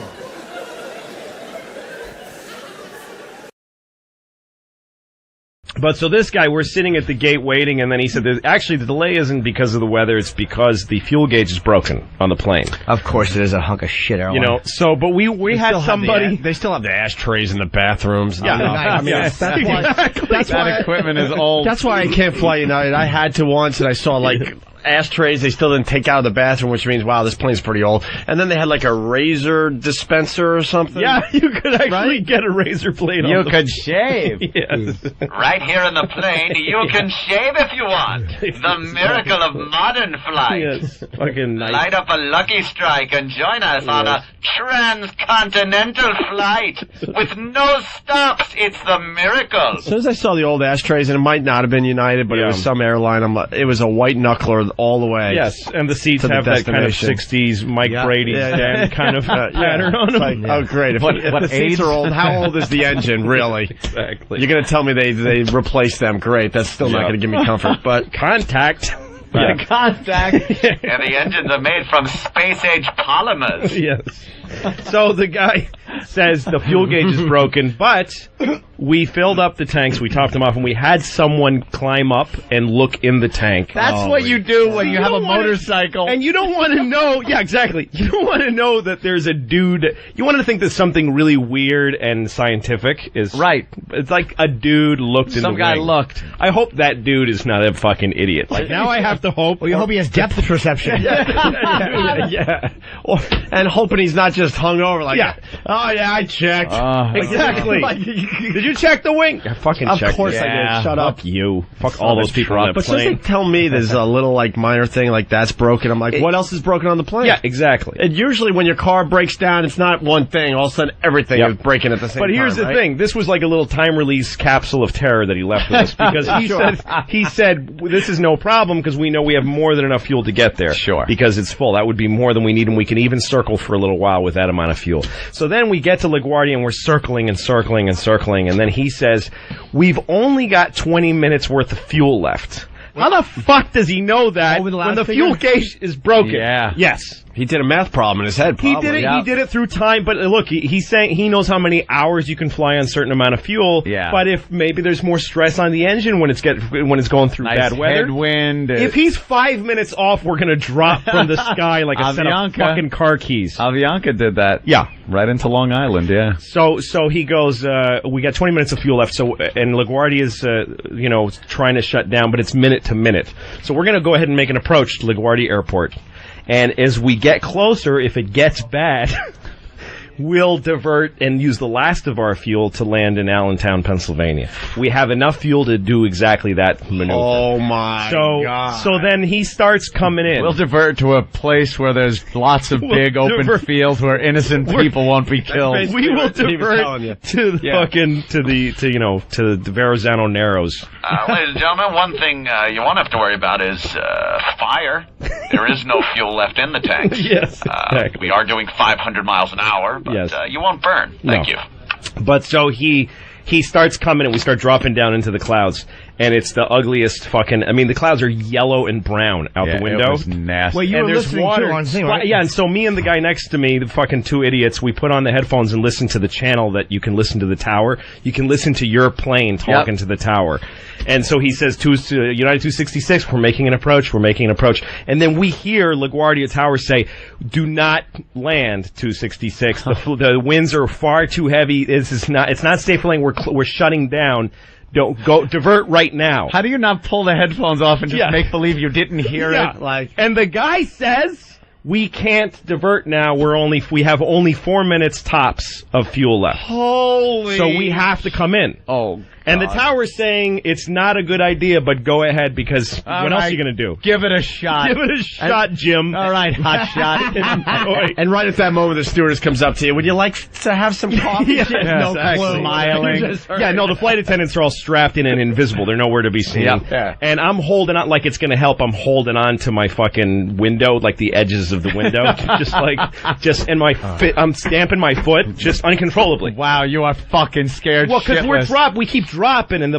But so this guy, we're sitting at the gate waiting, and then he said, actually, the delay isn't because of the weather, it's because the fuel gauge is broken on the plane. Of course it is a hunk of shit airline. You know, so, but we had somebody... They still have the ashtrays in the bathrooms. Yeah, I mean, yes, that's why, That equipment is old. That's why I can't fly United. I had to once, and I saw, like... ashtrays they still didn't take out of the bathroom, which means, wow, this plane's pretty old. And then they had like a razor dispenser or something. Yeah, you could actually get a razor blade on You the could shave. Yes. Right here in the plane, you can shave if you want. The miracle of modern flight. Yes. Fucking nice. Light up a lucky strike and join us on a transcontinental flight with no stops. It's the miracle. As soon as I saw the old ashtrays, and it might not have been United, but it was some airline, it was a white knuckler all the way. Yes, and the seats have that kind of 60s Mike Brady stand kind of pattern on them. Like, oh, great. If the seats are old, how old is the engine, really? Exactly. You're going to tell me they replaced them. Great. That's still not going to give me comfort. But contact. Yeah, contact. And the engines are made from space-age polymers. Yes. So the guy says the fuel gauge is broken, but we filled up the tanks, we topped them off, and we had someone climb up and look in the tank. That's what you do when you have a motorcycle. And you don't want to know, yeah, exactly. You don't want to know that there's a dude, you want to think that something really weird and scientific is... Right. It's like a dude looked in the Some guy wing. looked. I hope that dude is not a fucking idiot. Like, now I have to hope... Well, you hope he has depth perception. yeah. And hoping he's not just hung over like, oh, yeah, I checked. Exactly. Did you check the wing? I fucking checked. Of course I did. Shut up. Fuck you. Fuck all those people on that But since plane. they tell me there's a little, like, minor thing like that's broken, I'm like, what else is broken on the plane? Yeah, exactly. And usually when your car breaks down, it's not one thing. All of a sudden, everything is breaking at the same time. But here's the thing. This was like a little time-release capsule of terror that he left with us because he said, this is no problem because we know we have more than enough fuel to get there. Sure. Because it's full. That would be more than we need, and we can even circle for a little while with that amount of fuel. So then we get to LaGuardia, and we're circling and circling and circling, and then he says, we've only got 20 minutes worth of fuel left. How the fuck does he know that when the fuel gauge is broken? Yeah. Yes. He did a math problem in his head, probably. He did it. He did it through time. But look, he's saying he knows how many hours you can fly on a certain amount of fuel. Yeah. But if maybe there's more stress on the engine when it's going through bad weather, headwind. if he's 5 minutes off, we're gonna drop from the sky like a set of fucking car keys. Avianca did that. Yeah. Right into Long Island. Yeah. So he goes. We got 20 minutes of fuel left. So and LaGuardia is trying to shut down, but it's minute to minute. So we're gonna go ahead and make an approach to LaGuardia Airport. And as we get closer, if it gets bad, we'll divert and use the last of our fuel to land in Allentown, Pennsylvania. We have enough fuel to do exactly that maneuver. Oh, my God. So then he starts coming in. We'll divert to a place where there's lots of big open fields where innocent people won't be killed. We will divert to the Verrazano Narrows. Ladies and gentlemen, one thing you won't have to worry about is fire. There is no fuel left in the tanks. Yes, exactly. We are doing 500 miles an hour, but you won't burn. Thank you. But so he starts coming, and we start dropping down into the clouds. And it's the ugliest fucking... I mean, the clouds are yellow and brown out the window. It was nasty. Well, you were listening to on thing, right? Yeah, and so me and the guy next to me, the fucking two idiots, we put on the headphones and listen to the channel that you can listen to the tower. You can listen to your plane talking to the tower. And so he says, United 266, we're making an approach. And then we hear LaGuardia Tower say, do not land 266. The winds are far too heavy. It's not safe for landing. We're shutting down. Don't go divert right now. How do you not pull the headphones off and just make believe you didn't hear it? And the guy says we can't divert now. We have only 4 minutes tops of fuel left. Holy! So we have to come in. Oh. And the tower's saying it's not a good idea, but go ahead because what else are you going to do? Give it a shot. Give it a shot, Jim. All right, hot shot. And right at that moment, the stewardess comes up to you. Would you like to have some coffee? No clue. Smiling. No, the flight attendants are all strapped in and invisible. They're nowhere to be seen. Yeah. And I'm holding on like it's going to help. I'm holding on to my fucking window, like the edges of the window, I'm stamping my foot just uncontrollably. Wow, you are fucking scared. Well, because we keep dropping, and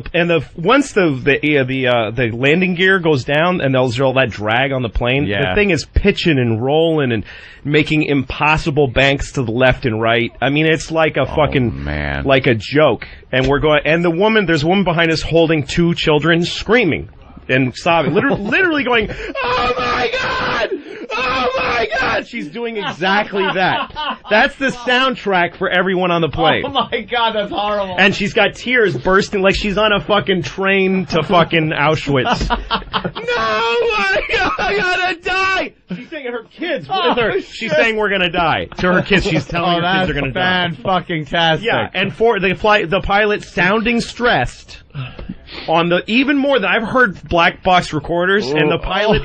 once the landing gear goes down, and there's all that drag on the plane, the thing is pitching and rolling and making impossible banks to the left and right. I mean, it's like a like a joke. And there's a woman behind us holding 2 children, screaming and sobbing, literally going, "Oh my God! Oh my God!" She's doing exactly that. That's the soundtrack for everyone on the plane. Oh my God, that's horrible. And she's got tears bursting like she's on a fucking train to fucking Auschwitz. No, my God, I gotta die! She's saying her kids with her. She's saying we're gonna die to her kids. She's telling her kids are gonna die. Fan-fucking-tastic. Yeah, and for the pilot sounding stressed. On even more than I've heard black box recorders, and the pilot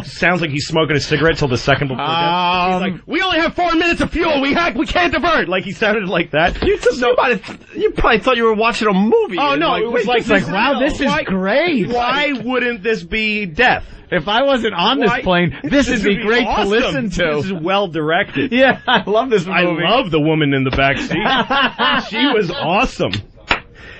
sounds like he's smoking a cigarette till the second before death. He's like, "We only have 4 minutes of fuel. We can't divert." Like he sounded like that. You probably thought you were watching a movie. Oh no, it was like wow, this is great. Why wouldn't this be death? If I wasn't on this plane, this would be great to listen to. This is well directed. Yeah, I love this movie. I love the woman in the back seat. She was awesome.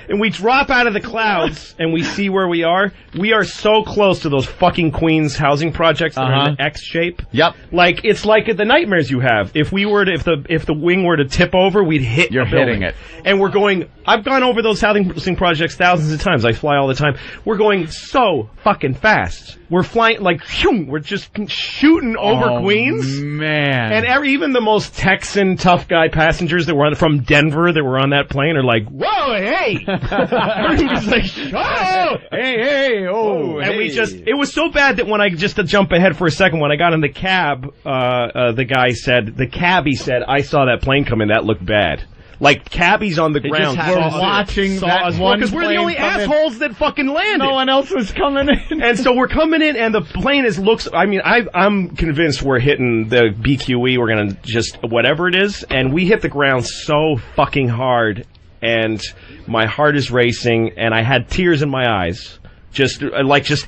And we drop out of the clouds, and we see where we are. We are so close to those fucking Queens housing projects that are in the X shape. Yep. Like it's like the nightmares you have. If the wing were to tip over, we'd hit. You're hitting it. And we're going. I've gone over those housing projects thousands of times. I fly all the time. We're going so fucking fast. We're flying like we're just shooting over Queens. Man. And even the most Texan tough guy passengers that were from Denver that were on that plane are like, "Whoa, hey!" Everyone's like, "Oh, hey, oh!" And it was so bad that when just to jump ahead for a second, when I got in the cab, the cabbie said, "I saw that plane come in. That looked bad." Like cabbies on the ground. We're watching that one because we're the only assholes that fucking landed. No one else was coming in. And so we're coming in, and the plane looks. I mean, I'm convinced we're hitting the BQE. We're gonna just whatever it is, and we hit the ground so fucking hard, and my heart is racing, and I had tears in my eyes, just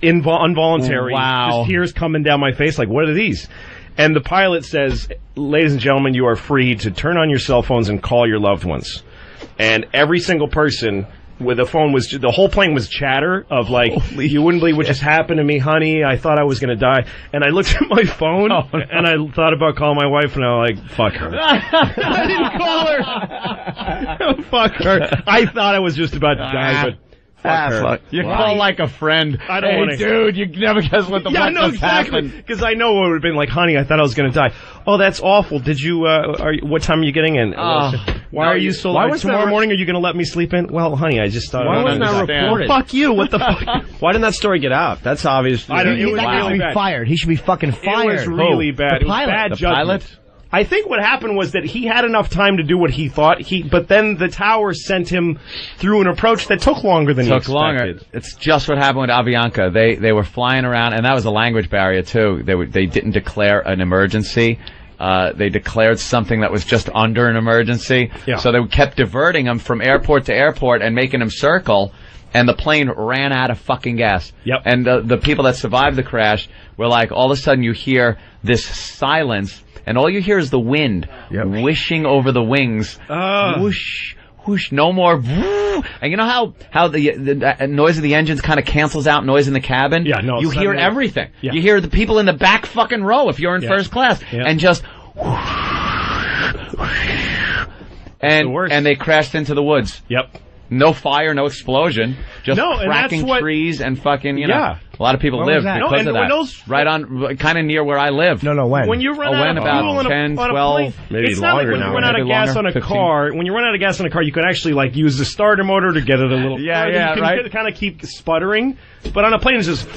involuntary. Wow. Just tears coming down my face. Like, what are these? And the pilot says, "Ladies and gentlemen, you are free to turn on your cell phones and call your loved ones." And every single person with a phone the whole plane was chatter of like, "You wouldn't believe what just happened to me, honey. I thought I was going to die." And I looked at my phone and I thought about calling my wife, and I was like, "Fuck her." I didn't call her. Fuck her. I thought I was just about to die, but fuck her. You call like a friend. I don't want to. Dude, you never guess what the fuck just happened. Because I know it would have been like, "Honey, I thought I was going to die." "Oh, that's awful. Did you? What time are you getting in?" "Why are you so late? Tomorrow morning, are you going to let me sleep in?" "Well, honey, I just thought." Why wasn't that reported? Well, fuck you. What the fuck? Why didn't that story get out? That's obvious. I don't. It was really bad. Fired. He should be fucking fired. It was really bad. The it was pilot. bad The judgment. pilot? I think what happened was that he had enough time to do what he thought but then the tower sent him through an approach that took longer than he expected. Longer. It's just what happened with Avianca. They were flying around, and that was a language barrier too. They didn't declare an emergency. They declared something that was just under an emergency. Yeah. So they kept diverting them from airport to airport and making them circle. And the plane ran out of fucking gas. Yep. And the people that survived the crash were like, all of a sudden you hear this silence, and all you hear is the wind wishing over the wings. Whoosh, whoosh, no more. Whoo. And you know how the noise of the engines kind of cancels out noise in the cabin? Yeah, no. You hear everything. Yeah. You hear the people in the back fucking row if you're in first class. Yeah. And just... And they crashed into the woods. Yep. No fire, no explosion, just cracking and trees and fucking, you know. A lot of people live because of that. Right on, kind of near where I live. No, when? When you run out of fuel about 10, 12, maybe it's not like when you run out of gas on a 15. car. When you run out of gas on a car, you can actually like use the starter motor to get it a little. Yeah, you can kind of keep sputtering. But on a plane, it's just.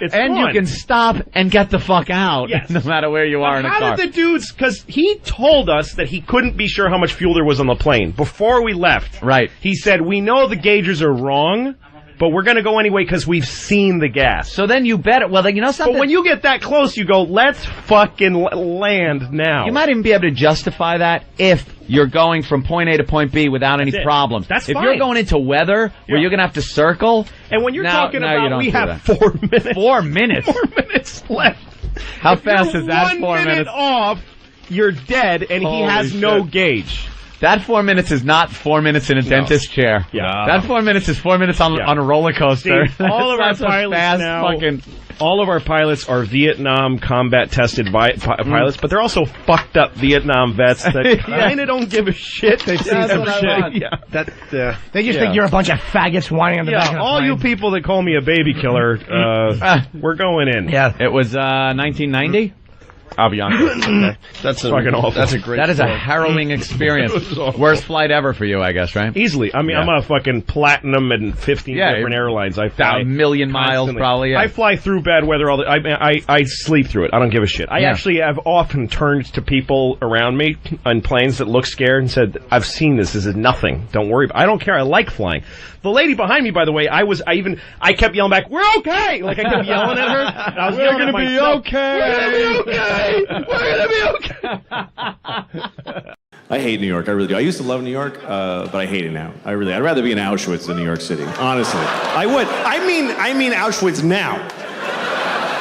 It's and gone. you can stop and get the fuck out, no matter where you are in a car. How did the dudes? Because he told us that he couldn't be sure how much fuel there was on the plane before we left. Right. He said, "We know the gauges are wrong, but we're going to go anyway because we've seen the gas." So then you better. Well, then you know something. But when you get that close, you go, "Let's fucking land now." You might even be able to justify that if you're going from point A to point B without any problems. That's if fine. you're going into weather where you're going to have to circle. And when you're talking about we have 4 minutes. 4 minutes. 4 minutes left. How fast is that? 1 minute off, you're dead, and he has no gauge. That 4 minutes is not 4 minutes in a dentist chair. Yeah. That 4 minutes is 4 minutes on a roller coaster. Steve, all of our pilots now, all of our pilots are Vietnam combat tested pilots, but they're also fucked up Vietnam vets that kind of don't give a shit. They see some shit. Yeah. They just think you're a bunch of faggots whining on the back of the all plane. you people that call me a baby killer, we're going in. Yeah. It was 1990. I'll be honest. Okay. That's fucking awful. That's a great. That is a harrowing experience. Worst flight ever for you, I guess, right? Easily. I mean, I'm on a fucking platinum and 15 different airlines. I fly 1,000,000 miles probably. Yeah. I fly through bad weather all the. I sleep through it. I don't give a shit. I actually have often turned to people around me on planes that look scared and said, "I've seen this. This is nothing. Don't worry. I don't care. I like flying." The lady behind me, by the way, I kept yelling back, "We're okay!" Like I kept yelling at her. And I was We're gonna be okay. We're gonna be okay. We're gonna be okay. I hate New York. I really do. I used to love New York, but I hate it now. I'd rather be in Auschwitz than New York City. Honestly, I would. I mean Auschwitz now.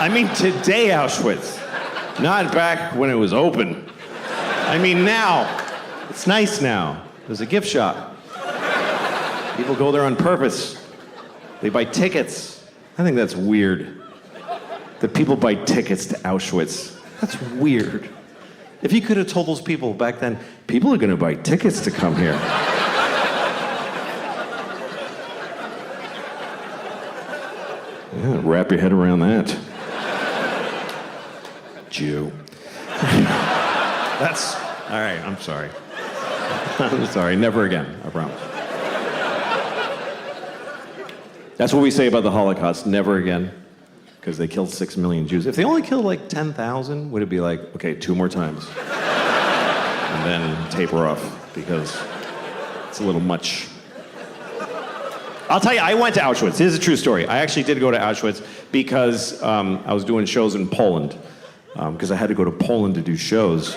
I mean today Auschwitz, not back when it was open. I mean now. It's nice now. There's a gift shop. People go there on purpose. They buy tickets. I think that's weird. That people buy tickets to Auschwitz. That's weird. If you could have told those people back then, people are going to buy tickets to come here. Yeah, wrap your head around that. Jew. That's, all right, I'm sorry. I'm sorry, never again, I promise. That's what we say about the Holocaust, never again. Because they killed 6 million Jews. If they only killed like 10,000, would it be like, okay, 2 more times? And then taper off, because it's a little much. I'll tell you, I went to Auschwitz. Here's a true story. I actually did go to Auschwitz because I was doing shows in Poland. Because I had to go to Poland to do shows.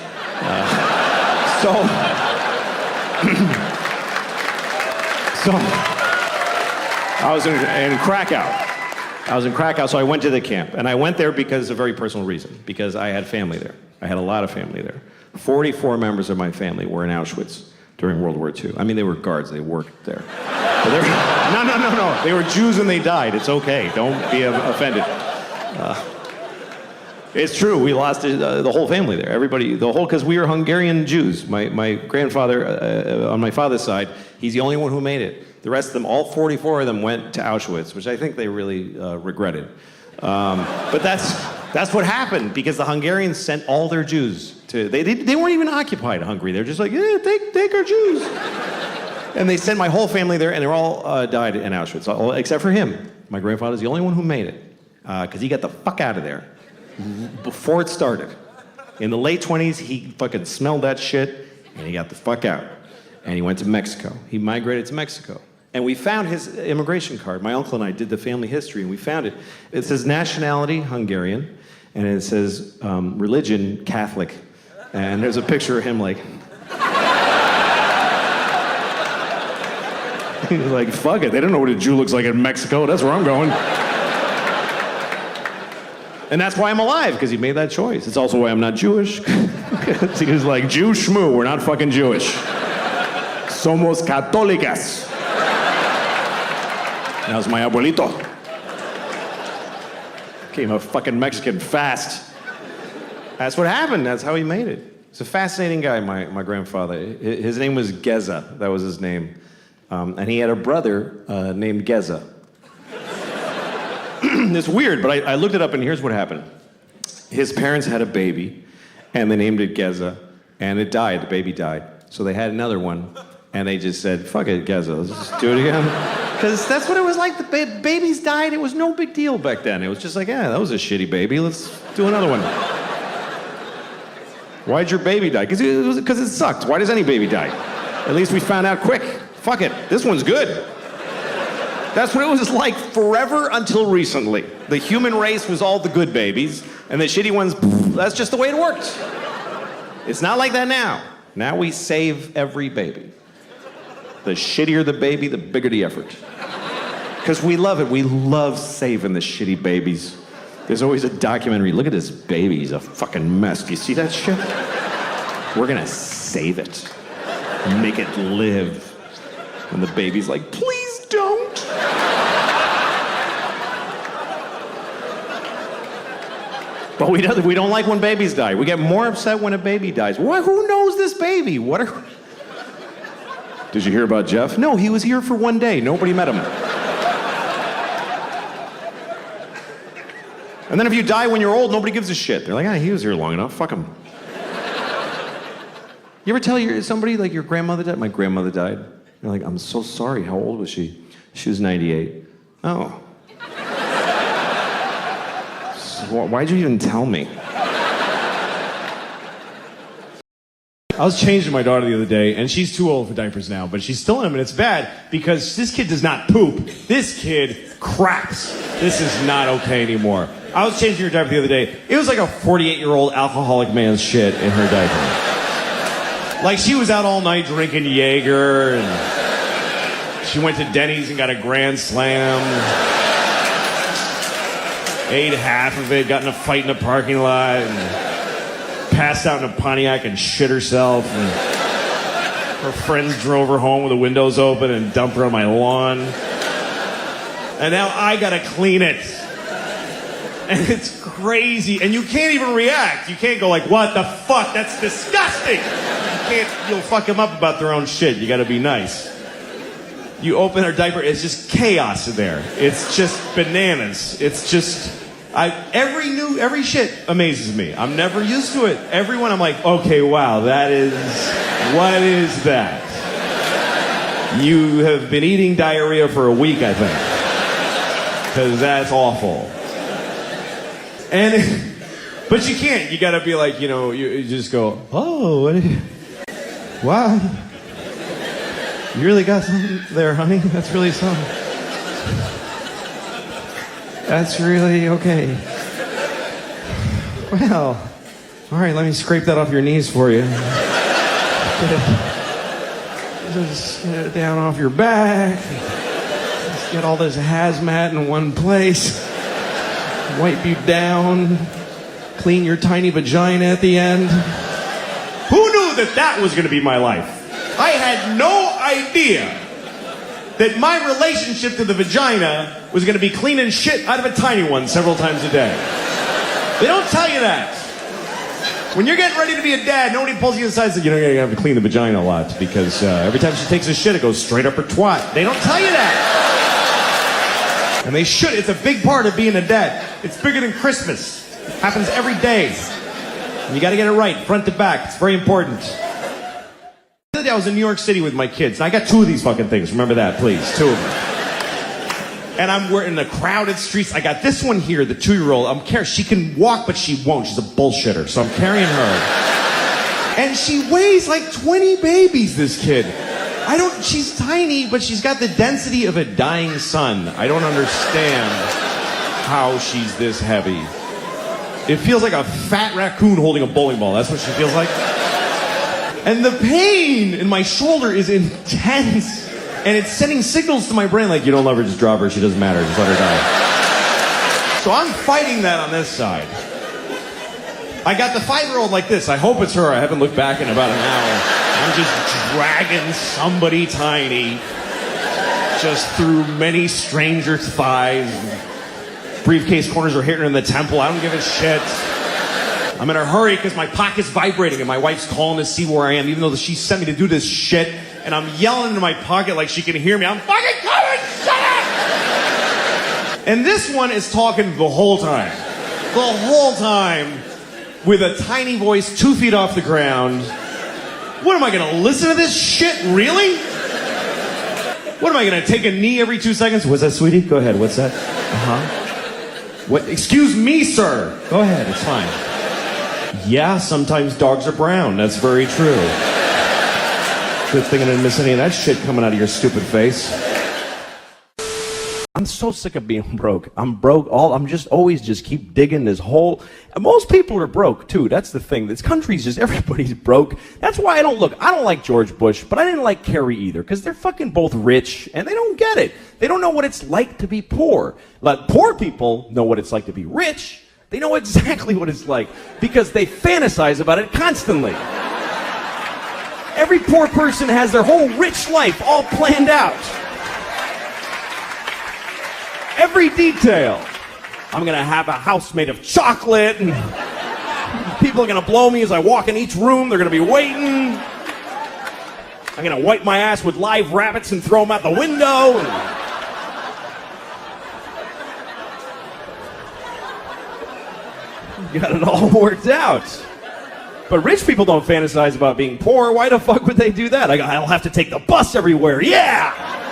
I was in Krakow. I was in Krakow, so I went to the camp. And I went there because of a very personal reason. Because I had family there. I had a lot of family there. 44 members of my family were in Auschwitz during World War II. I mean, they were guards. They worked there. No. They were Jews and they died. It's okay. Don't be offended. It's true. We lost the whole family there. Everybody, because we were Hungarian Jews. My grandfather, on my father's side, he's the only one who made it. The rest of them, all 44 of them, went to Auschwitz, which I think they really regretted. But that's what happened, because the Hungarians sent all their Jews to... They weren't even occupied Hungary. They're just like, yeah, take our Jews. And they sent my whole family there, and they all died in Auschwitz, except for him. My grandfather's the only one who made it, because he got the fuck out of there before it started. In the late 20s, he fucking smelled that shit, and he got the fuck out. And he went to Mexico. He migrated to Mexico. And we found his immigration card. My uncle and I did the family history, and we found it. It says nationality, Hungarian, and it says religion, Catholic. And there's a picture of him like... He's like, fuck it, they don't know what a Jew looks like in Mexico. That's where I'm going. And that's why I'm alive, because he made that choice. It's also why I'm not Jewish. He was like, Jew schmoo, we're not fucking Jewish. Somos católicas. That was my abuelito. Became a fucking Mexican fast. That's what happened. That's how he made it. He's a fascinating guy, my grandfather. His name was Geza. That was his name. And he had a brother named Geza. It's weird, but I looked it up, and here's what happened. His parents had a baby, and they named it Geza, and it died. The baby died. So they had another one, and they just said, fuck it, Geza, let's just do it again. Because that's what it was like. The babies died. It was no big deal back then. It was just like, yeah, that was a shitty baby. Let's do another one. Why'd your baby die? Because it sucked. Why does any baby die? At least we found out quick. Fuck it. This one's good. That's what it was like forever until recently. The human race was all the good babies, and the shitty ones, that's just the way it worked. It's not like that now. Now we save every baby. The shittier the baby, the bigger the effort. Because we love it. We love saving the shitty babies. There's always a documentary. Look at this baby. He's a fucking mess. Do you see that shit? We're going to save it. Make it live. And the baby's like, please don't. But we don't like when babies die. We get more upset when a baby dies. What? Who knows this baby? What are... Did you hear about Jeff? No, he was here for 1 day. Nobody met him. And then if you die when you're old, nobody gives a shit. They're like, he was here long enough. Fuck him. You ever tell somebody, like, your grandmother died? My grandmother died. You're like, I'm so sorry. How old was she? She was 98. Oh. So why'd you even tell me? I was changing my daughter the other day, and she's too old for diapers now, but she's still in them, and it's bad because this kid does not poop. This kid craps. This is not okay anymore. I was changing her diaper the other day. It was like a 48-year-old alcoholic man's shit in her diaper. Like, she was out all night drinking Jaeger, and she went to Denny's and got a Grand Slam. Ate half of it, got in a fight in a parking lot, and passed out in a Pontiac and shit herself. And her friends drove her home with the windows open and dumped her on my lawn. And now I gotta clean it. And it's crazy. And you can't even react. You can't go like, what the fuck? That's disgusting. You'll fuck them up about their own shit. You gotta be nice. You open her diaper, it's just chaos in there. It's just bananas. It's just... every shit amazes me. I'm never used to it. Everyone, I'm like, okay, wow, what is that? You have been eating diarrhea for a week, I think. Because that's awful. But you can't. You gotta be like, you just go, oh, wow. You really got something there, honey? That's really something. That's really okay. Well, all right, let me scrape that off your knees for you. Just get it down off your back. Just get all this hazmat in one place. Wipe you down. Clean your tiny vagina at the end. Who knew that was going to be my life? I had no idea that my relationship to the vagina was going to be cleaning shit out of a tiny one several times a day. They don't tell you that. When you're getting ready to be a dad, nobody pulls you aside and says, you're going to have to clean the vagina a lot because every time she takes a shit, it goes straight up her twat. They don't tell you that. And they should. It's a big part of being a dad. It's bigger than Christmas. It happens every day. And you got to get it right, front to back. It's very important. The other day I was in New York City with my kids. And I got 2 of these fucking things. Remember that, please. 2 of them. And we're in the crowded streets. I got this one here, the 2-year-old. She can walk, but she won't. She's a bullshitter. So I'm carrying her. And she weighs like 20 babies, this kid. She's tiny, but she's got the density of a dying sun. I don't understand how she's this heavy. It feels like a fat raccoon holding a bowling ball. That's what she feels like. And the pain in my shoulder is intense. And it's sending signals to my brain like, you don't love her, just drop her. She doesn't matter. Just let her die. So I'm fighting that on this side. I got the 5-year-old like this. I hope it's her. I haven't looked back in about an hour. I'm just dragging somebody tiny just through many strangers' thighs. Briefcase corners are hitting her in the temple. I don't give a shit. I'm in a hurry because my pocket's vibrating and my wife's calling to see where I am, even though she sent me to do this shit. And I'm yelling into my pocket like she can hear me. I'm fucking coming! Shut up! And this one is talking the whole time. The whole time. With a tiny voice 2 feet off the ground. What am I going to listen to this shit? Really? What am I going to take a knee every 2 seconds? What's that, sweetie? Go ahead. What's that? Uh-huh. What? Excuse me, sir. Go ahead. It's fine. Yeah, sometimes dogs are brown. That's very true. Good thing I didn't miss any of that shit coming out of your stupid face. I'm so sick of being broke. I'm broke. I'm just always keep digging this hole. And most people are broke too. That's the thing. This country's just everybody's broke. That's why I don't like George Bush, but I didn't like Kerry either, because they're fucking both rich and they don't get it. They don't know what it's like to be poor. Like, poor people know what it's like to be rich. They know exactly what it's like because they fantasize about it constantly. Every poor person has their whole rich life all planned out. Every detail. I'm going to have a house made of chocolate, and people are going to blow me as I walk in each room. They're going to be waiting. I'm going to wipe my ass with live rabbits and throw them out the window. Got it all worked out. But rich people don't fantasize about being poor. Why the fuck would they do that? I'll have to take the bus everywhere. Yeah!